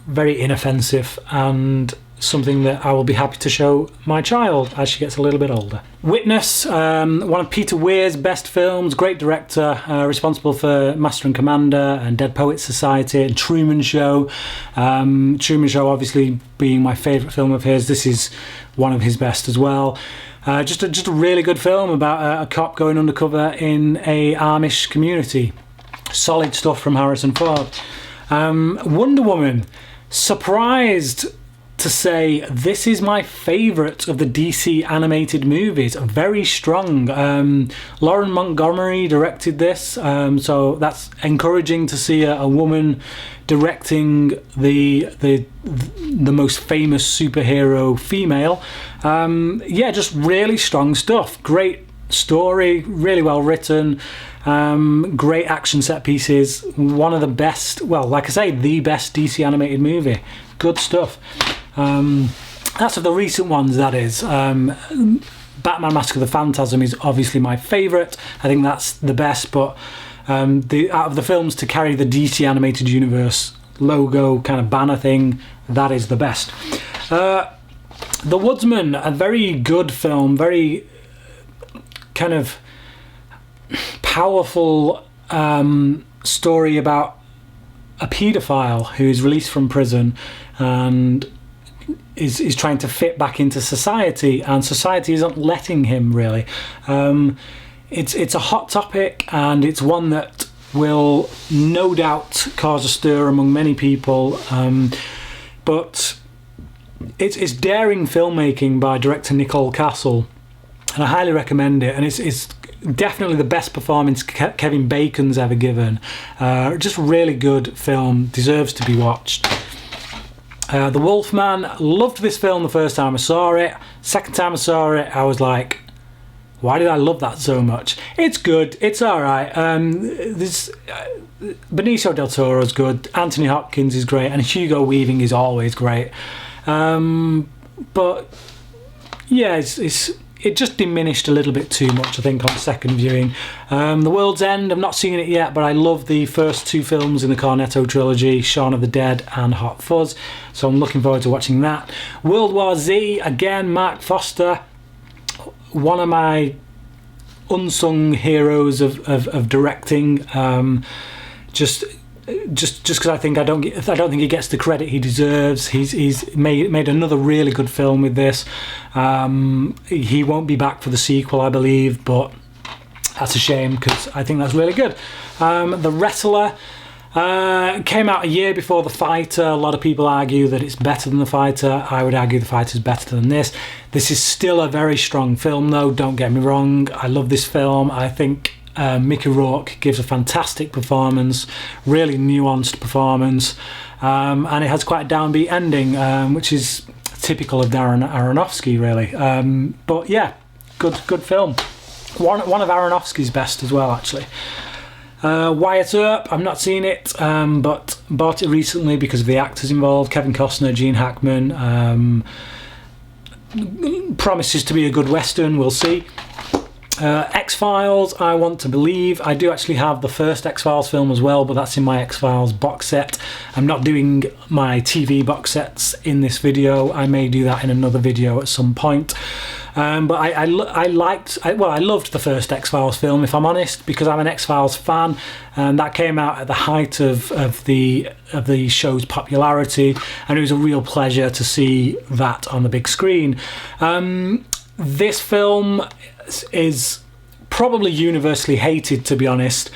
Very inoffensive, and something that I will be happy to show my child as she gets a little bit older. Witness, one of Peter Weir's best films, great director, responsible for Master and Commander and Dead Poets Society and Truman Show. Truman Show obviously being my favourite film of his. This is one of his best as well. Just a really good film about a cop going undercover in a Amish community. Solid stuff from Harrison Ford. Wonder Woman, surprised to say this is my favourite of the DC animated movies. Very strong. Lauren Montgomery directed this, so that's encouraging to see a woman directing the most famous superhero female. Yeah, just really strong stuff. Great story, really well written. Great action set pieces. One of the best, well, like I say, the best DC animated movie. Good stuff. That's of the recent ones, that is. Batman Mask of the Phantasm is obviously my favourite. I think that's the best, but out of the films to carry the DC animated universe logo kind of banner thing, that is the best. The Woodsman, a very good film, very kind of powerful story about a paedophile who is released from prison and is trying to fit back into society, and society isn't letting him, really. It's a hot topic, and it's one that will no doubt cause a stir among many people, but it's daring filmmaking by director Nicole Castle, and I highly recommend it. And it's definitely the best performance Kevin Bacon's ever given. Just a really good film, deserves to be watched. The Wolfman, loved this film the first time I saw it. Second time I saw it, I was like, why did I love that so much? It's good, it's alright. Benicio del Toro's good, Anthony Hopkins is great, and Hugo Weaving is always great. But yeah, it just diminished a little bit too much, I think, on second viewing. The World's End, I've not seen it yet, but I love the first two films in the Cornetto trilogy, Shaun of the Dead and Hot Fuzz, so I'm looking forward to watching that. World War Z, again, Mark Foster, one of my unsung heroes of directing. Just just because I don't think he gets the credit he deserves. He's made another really good film with this. He won't be back for the sequel, I believe, but that's a shame because I think that's really good. The Wrestler came out a year before The Fighter. A lot of people argue that it's better than The Fighter. I would argue The Fighter is better than this. This is still a very strong film, though. Don't get me wrong. I love this film. I think Mickey Rourke gives a fantastic performance, really nuanced performance, and it has quite a downbeat ending, which is typical of Darren Aronofsky, really. But yeah, good film. One of Aronofsky's best as well, actually. Wyatt Earp, I've not seen it, but bought it recently because of the actors involved. Kevin Costner, Gene Hackman. Promises to be a good Western, we'll see. X-Files, I Want to Believe. I do actually have the first X-Files film as well, but that's in my X-Files box set. I'm not doing my TV box sets in this video. I may do that in another video at some point. But I loved the first X-Files film, if I'm honest, because I'm an X-Files fan, and that came out at the height of the show's popularity, and it was a real pleasure to see that on the big screen. This film is probably universally hated, to be honest.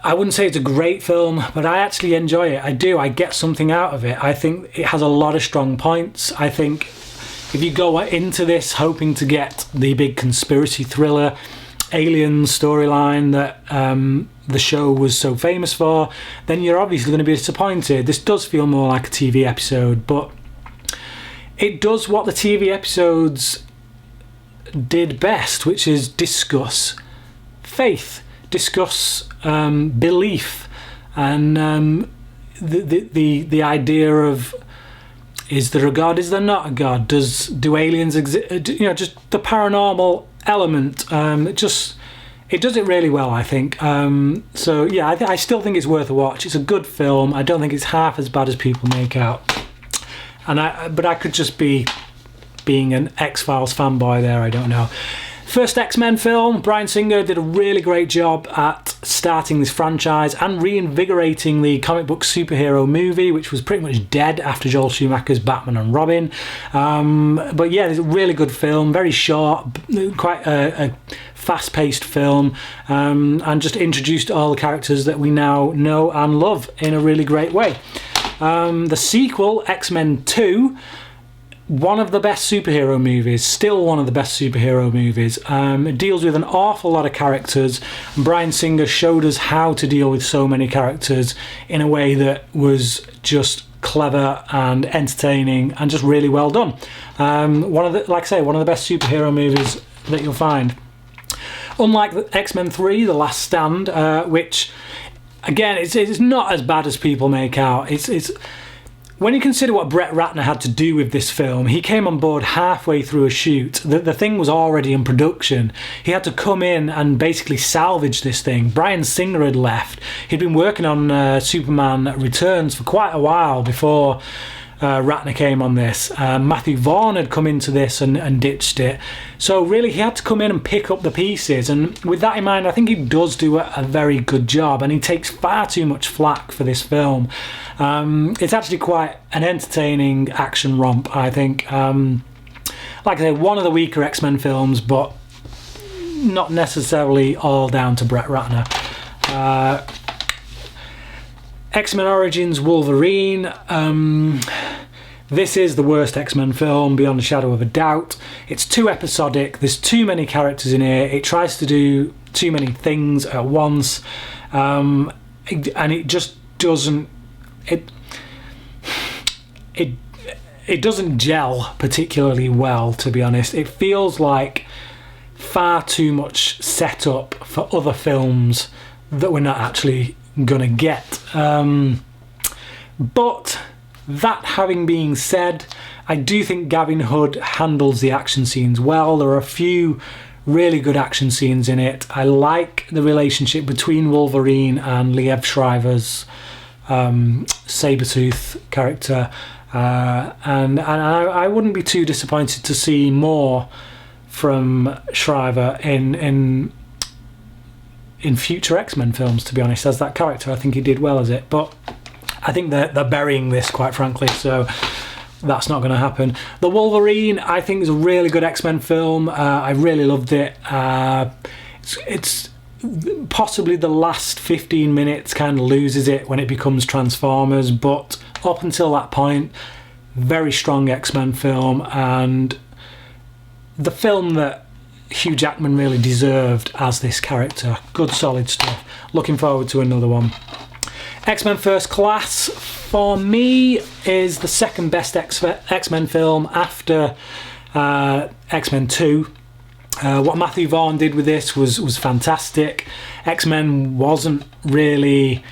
I wouldn't say it's a great film, but I actually enjoy it. I do. I get something out of it. I think it has a lot of strong points. I think if you go into this hoping to get the big conspiracy thriller alien storyline that the show was so famous for, then you're obviously going to be disappointed. This does feel more like a TV episode, but it does what the TV episodes did best, which is discuss faith, discuss belief, and the idea of, is there a God, is there not a God, do aliens exist, just the paranormal element. It does it really well, I think. So yeah, I still think it's worth a watch. It's a good film. I don't think it's half as bad as people make out, but I could just be being an X-Files fanboy there, I don't know. First X-Men film, Bryan Singer did a really great job at starting this franchise and reinvigorating the comic book superhero movie, which was pretty much dead after Joel Schumacher's Batman and Robin. But yeah, it's a really good film, very short, quite a fast-paced film, and just introduced all the characters that we now know and love in a really great way. The sequel, X-Men 2, one of the best superhero movies, still one of the best superhero movies. It deals with an awful lot of characters, and Bryan Singer showed us how to deal with so many characters in a way that was just clever and entertaining and just really well done. One of the best superhero movies that you'll find. Unlike X-Men 3, The Last Stand, which again, it's not as bad as people make out. It's when you consider what Brett Ratner had to do with this film, he came on board halfway through a shoot. The thing was already in production. He had to come in and basically salvage this thing. Bryan Singer had left. He'd been working on Superman Returns for quite a while before Ratner came on this. Matthew Vaughn had come into this and ditched it. So really he had to come in and pick up the pieces, and with that in mind, I think he does do a very good job, and he takes far too much flack for this film. It's actually quite an entertaining action romp, I think. Like I say, one of the weaker X-Men films, but not necessarily all down to Brett Ratner. X-Men Origins Wolverine. This is the worst X-Men film, beyond a shadow of a doubt. It's too episodic, there's too many characters in here, it tries to do too many things at once, and it just doesn't... It doesn't gel particularly well, to be honest. It feels like far too much setup for other films that we're not actually gonna get. But that having been said, I do think Gavin Hood handles the action scenes well. There are a few really good action scenes in it. I like the relationship between Wolverine and Liev Schreiber's Sabretooth character, and I wouldn't be too disappointed to see more from Schreiber in in future X-Men films, to be honest, as that character. I think he did well as it, but I think they're burying this, quite frankly, so that's not going to happen. The Wolverine, I think, is a really good X-Men film. I really loved it. It's possibly the last 15 minutes kind of loses it when it becomes Transformers, but up until that point, very strong X-Men film, and the film that Hugh Jackman really deserved as this character. Good solid stuff. Looking forward to another one. X-Men First Class, for me, is the second best X-Men film after X-Men 2. What Matthew Vaughn did with this was fantastic. X-Men wasn't really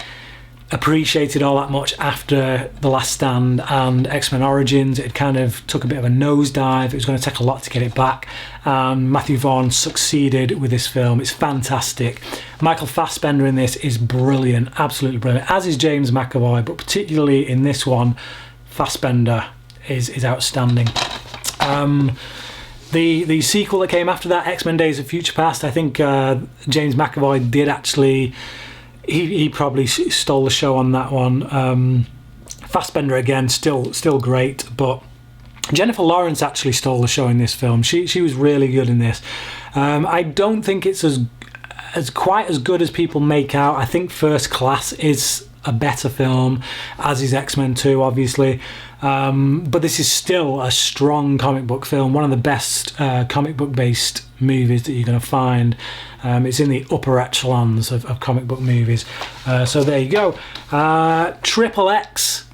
appreciated all that much after The Last Stand and X-Men Origins. It kind of took a bit of a nosedive. It was going to take a lot to get it back, and Matthew Vaughn succeeded with this film. It's fantastic. Michael Fassbender in this is brilliant, absolutely brilliant, as is James McAvoy, but particularly in this one, Fassbender is outstanding. The sequel that came after that, X-Men Days of Future Past, I think James McAvoy did actually... He probably stole the show on that one. Fassbender again, still great, but Jennifer Lawrence actually stole the show in this film. She was really good in this. I don't think it's as quite as good as people make out. I think First Class is a better film, as is X-Men 2, obviously. But this is still a strong comic book film, one of the best comic book based movies that you're going to find. It's in the upper echelons of comic book movies. So there you go. Triple X.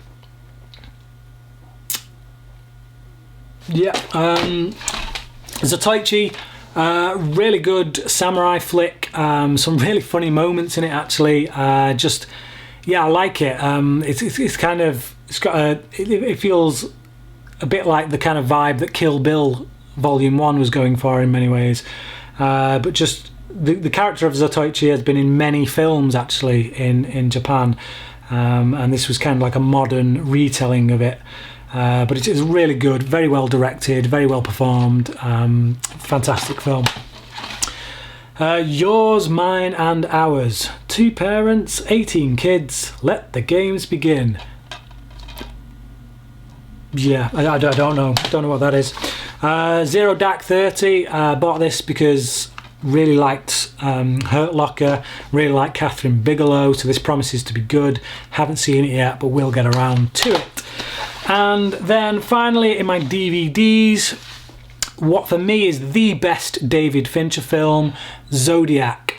Yeah. Zatoichi, really good samurai flick. Some really funny moments in it, actually. Yeah, I like it. It's kind of... It feels a bit like the kind of vibe that Kill Bill Volume 1 was going for in many ways. But just the character of Zatoichi has been in many films, actually, in Japan. And this was kind of like a modern retelling of it. But it's really good, very well directed, very well performed. Fantastic film. Yours, Mine and Ours. 2 parents, 18 kids, let the games begin. Yeah, I don't know what that is. Zero Dark 30, bought this because really liked Hurt Locker, really liked Catherine Bigelow, so this promises to be good. Haven't seen it yet, but we'll get around to it. And then finally, in my DVDs, what for me is the best David Fincher film, Zodiac.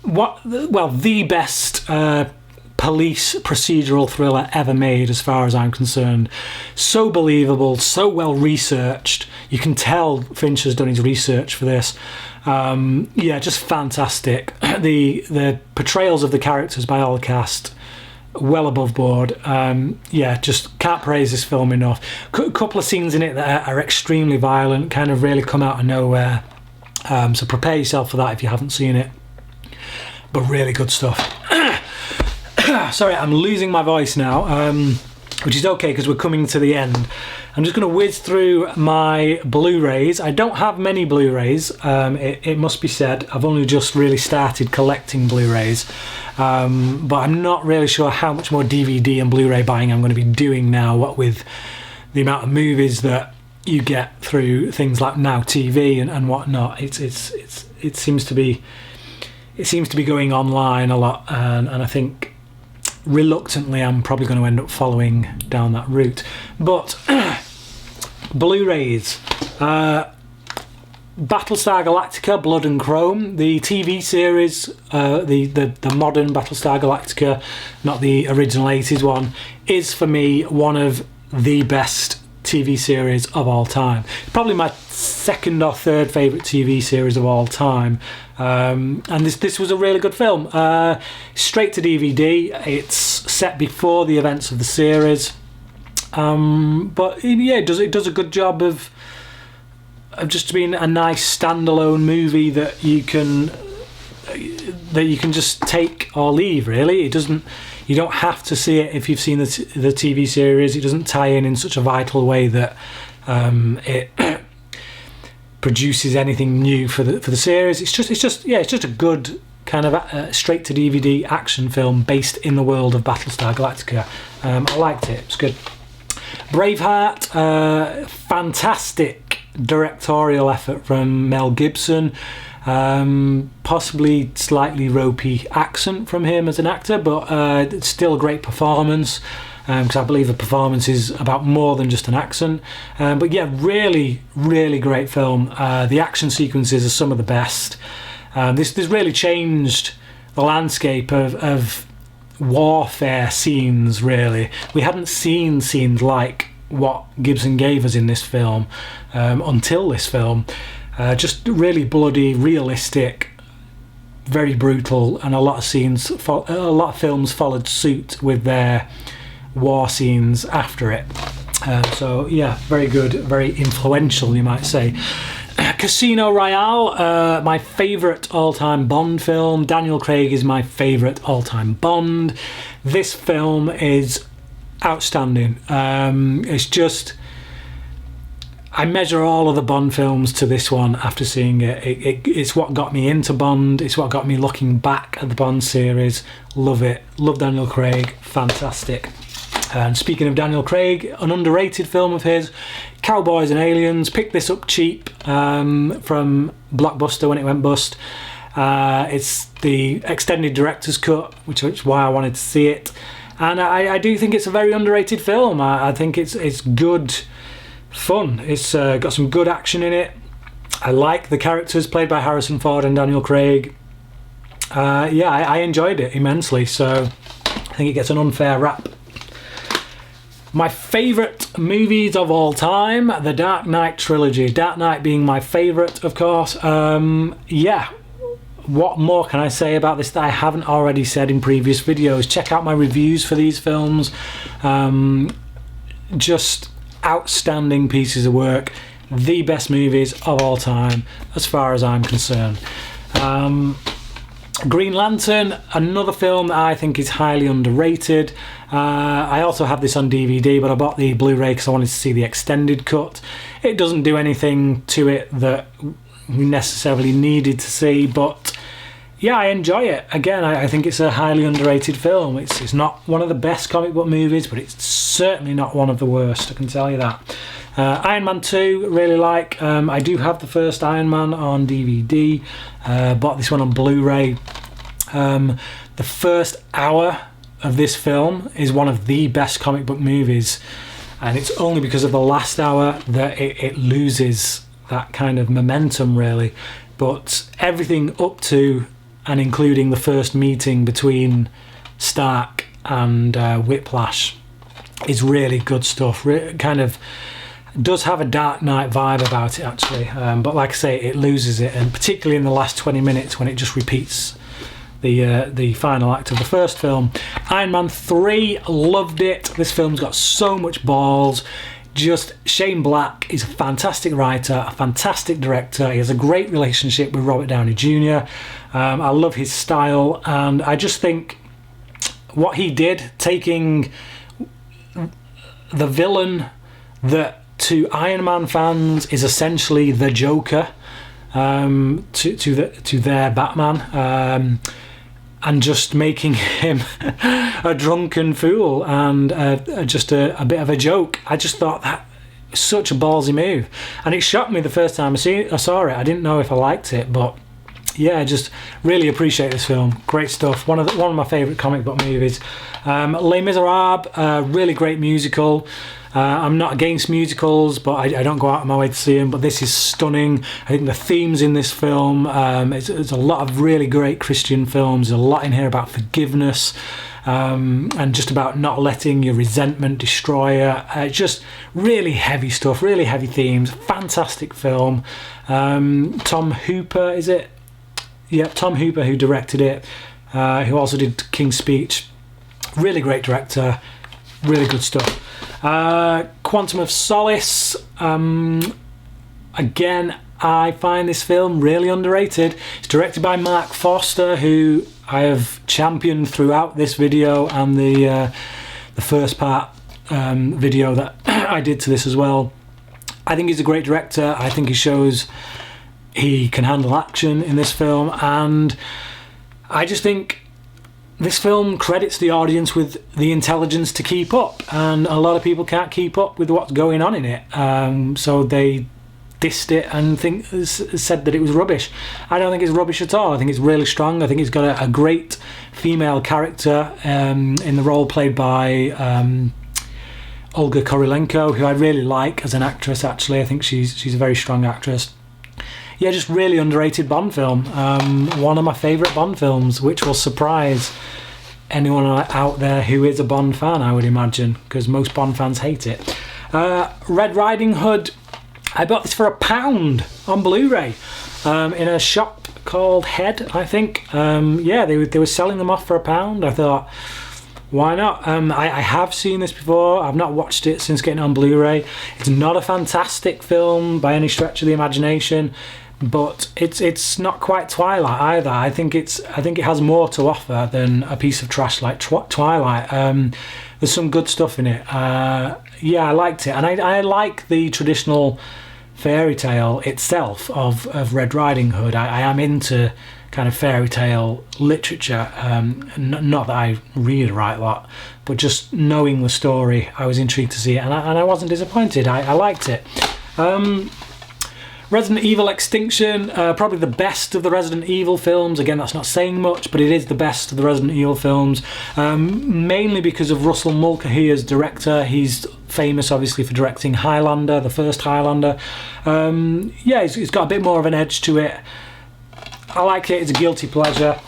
The best police procedural thriller ever made, as far as I'm concerned. So believable, so well researched. You can tell Fincher's done his research for this. Yeah, just fantastic. The portrayals of the characters by all the cast, well above board. Yeah, just can't praise this film enough. Couple of scenes in it that are extremely violent, kind of really come out of nowhere. So prepare yourself for that if you haven't seen it. But really good stuff. Sorry, I'm losing my voice now, which is okay because we're coming to the end. I'm just going to whiz through my Blu-rays. I don't have many Blu-rays, it must be said. I've only just really started collecting Blu-rays, but I'm not really sure how much more DVD and Blu-ray buying I'm going to be doing now, what with the amount of movies that you get through things like Now TV and whatnot. It seems to be going online a lot, and I think reluctantly I'm probably going to end up following down that route. But Blu-rays, Battlestar Galactica Blood and Chrome, the TV series, the modern Battlestar Galactica, not the original 80s one, is for me one of the best TV series of all time. Probably my second or third favourite TV series of all time. And this was a really good film. Straight to DVD. It's set before the events of the series, but yeah, it does a good job of just being a nice standalone movie that you can just take or leave. Really, you don't have to see it if you've seen the TV series. It doesn't tie in such a vital way that it produces anything new for the series. It's just a good kind of straight to DVD action film based in the world of Battlestar Galactica. I liked it. It's good. Braveheart, fantastic directorial effort from Mel Gibson. Possibly slightly ropey accent from him as an actor, but it's still a great performance, because I believe the performance is about more than just an accent. But yeah, really great film. The action sequences are some of the best. This really changed the landscape of warfare scenes, really. We hadn't seen scenes like what Gibson gave us in this film until this film. Just really bloody, realistic, very brutal, and a lot of films followed suit with their war scenes after it. So yeah, very good, very influential, you might say. Casino Royale, my favourite all-time Bond film. Daniel Craig is my favourite all-time Bond. This film is outstanding. It's just, I measure all of the Bond films to this one after seeing it. It's what got me into Bond. It's what got me looking back at the Bond series. Love it. Love Daniel Craig. Fantastic. And speaking of Daniel Craig, an underrated film of his, Cowboys and Aliens. Picked this up cheap from Blockbuster when it went bust. It's the extended director's cut, which is why I wanted to see it. And I do think it's a very underrated film. I think it's good fun. It's got some good action in it. I like the characters played by Harrison Ford and Daniel Craig. Yeah, I enjoyed it immensely, so I think it gets an unfair rap. My favourite movies of all time, the Dark Knight trilogy. Dark Knight being my favourite, of course. Yeah, what more can I say about this that I haven't already said in previous videos? Check out my reviews for these films. Just outstanding pieces of work. The best movies of all time, as far as I'm concerned. Green Lantern, another film that I think is highly underrated. I also have this on DVD, but I bought the Blu-ray because I wanted to see the extended cut. It doesn't do anything to it that we necessarily needed to see, but yeah, I enjoy it. Again, I think it's a highly underrated film. It's not one of the best comic book movies, but it's certainly not one of the worst, I can tell you that. Iron Man 2, really like. I do have the first Iron Man on DVD. Bought this one on Blu-ray. The first hour of this film is one of the best comic book movies, and it's only because of the last hour that it loses that kind of momentum, really. But everything up to and including the first meeting between Stark and Whiplash is really good stuff. Kind of does have a Dark Knight vibe about it, actually, but like I say, it loses it, and particularly in the last 20 minutes when it just repeats the final act of the first film. Iron Man 3, loved it. This film's got so much balls. Just Shane Black is a fantastic writer, a fantastic director. He has a great relationship with Robert Downey Jr. I love his style, and I just think what he did, taking the villain that to Iron Man fans is essentially the Joker, to their Batman, and just making him a drunken fool and just a bit of a joke. I just thought that was such a ballsy move, and it shocked me the first time I saw it. I didn't know if I liked it, but yeah, I just really appreciate this film. Great stuff. One of my favourite comic book movies. Les Miserables, really great musical. I'm not against musicals, but I don't go out of my way to see them. But this is stunning. I think the themes in this film, it's a lot of really great Christian films. There's a lot in here about forgiveness, and just about not letting your resentment destroy you. Just really heavy stuff, really heavy themes. Fantastic film. Tom Hooper, is it? Yep, Tom Hooper, who directed it, who also did King's Speech. Really great director. Really good stuff. Quantum of Solace. Again, I find this film really underrated. It's directed by Mark Forster, who I have championed throughout this video and the first part video that I did to this as well. I think he's a great director. I think he shows he can handle action in this film, and I just think this film credits the audience with the intelligence to keep up, and a lot of people can't keep up with what's going on in it, so they dissed it and said that it was rubbish. I don't think it's rubbish at all. I think it's really strong. I think it's got a great female character in the role played by Olga Kurylenko, who I really like as an actress. Actually, I think she's a very strong actress. Yeah, just really underrated Bond film. One of my favourite Bond films, which will surprise anyone out there who is a Bond fan, I would imagine, because most Bond fans hate it. Red Riding Hood, I bought this for £1 on Blu-ray in a shop called Head, I think. Yeah, they were selling them off for £1. I thought, why not? I have seen this before. I've not watched it since getting it on Blu-ray. It's not a fantastic film by any stretch of the imagination, but it's not quite Twilight either. I think it has more to offer than a piece of trash like Twilight. There's some good stuff in it. Yeah, I liked it, and I like the traditional fairy tale itself of Red Riding Hood. I am into kind of fairy tale literature, not that I read a right lot, but just knowing the story, I was intrigued to see it, and I wasn't disappointed. I liked it. Resident Evil Extinction, probably the best of the Resident Evil films. Again, that's not saying much, but it is the best of the Resident Evil films, mainly because of Russell Mulcahy as director. He's famous, obviously, for directing Highlander, the first Highlander. Yeah, it's got a bit more of an edge to it. I like it. It's a guilty pleasure.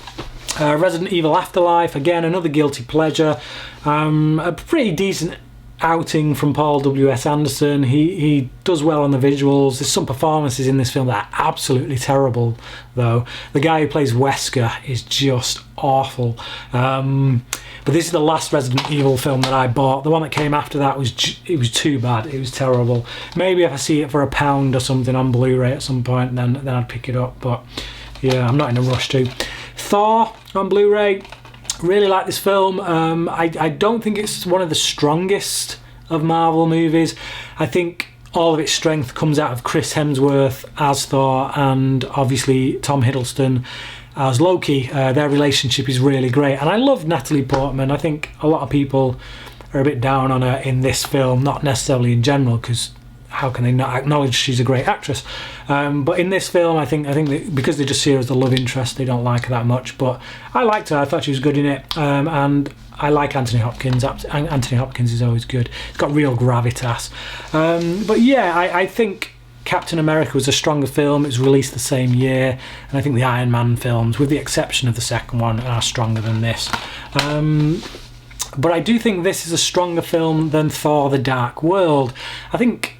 Resident Evil Afterlife, again, another guilty pleasure. A pretty decent outing from Paul W.S. Anderson. He does well on the visuals. There's some performances in this film that are absolutely terrible, though. The guy who plays Wesker is just awful. But this is the last Resident Evil film that I bought. The one that came after that was too bad. It was terrible. Maybe if I see it for £1 or something on Blu-ray at some point, then I'd pick it up. But yeah, I'm not in a rush to. Thor on Blu-ray. Really like this film. I don't think it's one of the strongest of Marvel movies. I think all of its strength comes out of Chris Hemsworth as Thor, and obviously Tom Hiddleston as Loki. Their relationship is really great, and I love Natalie Portman. I think a lot of people are a bit down on her in this film, not necessarily in general, because how can they not acknowledge she's a great actress? But in this film, I think that because they just see her as the love interest, they don't like her that much. But I liked her. I thought she was good in it, and I like Anthony Hopkins. Anthony Hopkins is always good. He's got real gravitas. But yeah, I think Captain America was a stronger film. It was released the same year, and I think the Iron Man films, with the exception of the second one, are stronger than this. But I do think this is a stronger film than Thor: The Dark World. I think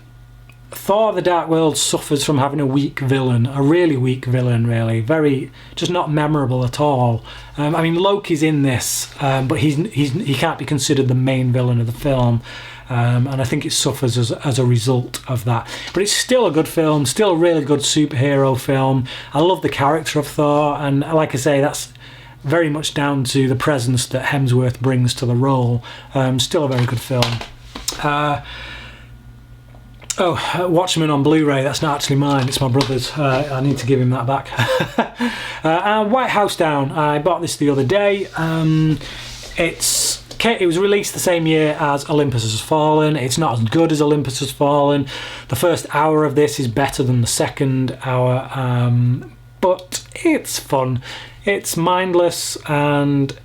Thor: The Dark World suffers from having a weak villain, a really weak villain, really. Very, just not memorable at all. I mean, Loki's in this, but he can't be considered the main villain of the film. And I think it suffers as a result of that. But it's still a good film, still a really good superhero film. I love the character of Thor, and like I say, that's very much down to the presence that Hemsworth brings to the role. Still a very good film. Watchmen on Blu-ray, that's not actually mine, it's my brother's. I need to give him that back. White House Down, I bought this the other day. It was released the same year as Olympus Has Fallen. It's not as good as Olympus Has Fallen. The first hour of this is better than the second hour, but it's fun. It's mindless, and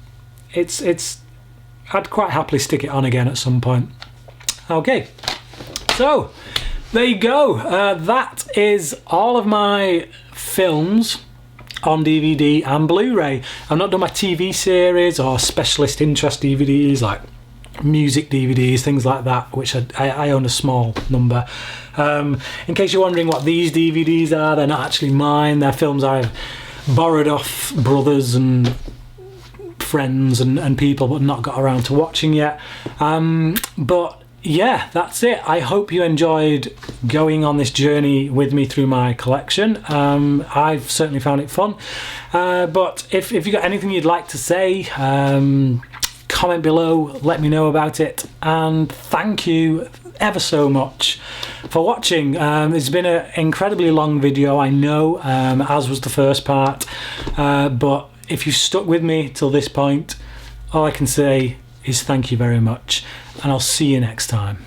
I'd quite happily stick it on again at some point. Okay, so there you go. That is all of my films on DVD and Blu-ray. I've not done my TV series or specialist interest DVDs like music DVDs, things like that, which I own a small number. In case you're wondering what these DVDs are, they're not actually mine. They're films I've borrowed off brothers and friends and people, but not got around to watching yet. But yeah, that's it. I hope you enjoyed going on this journey with me through my collection. I've certainly found it fun. But if you've got anything you'd like to say, comment below, let me know about it. And thank you ever so much for watching. It's been an incredibly long video, I know, as was the first part. But if you've stuck with me till this point, all I can say is thank you very much, and I'll see you next time.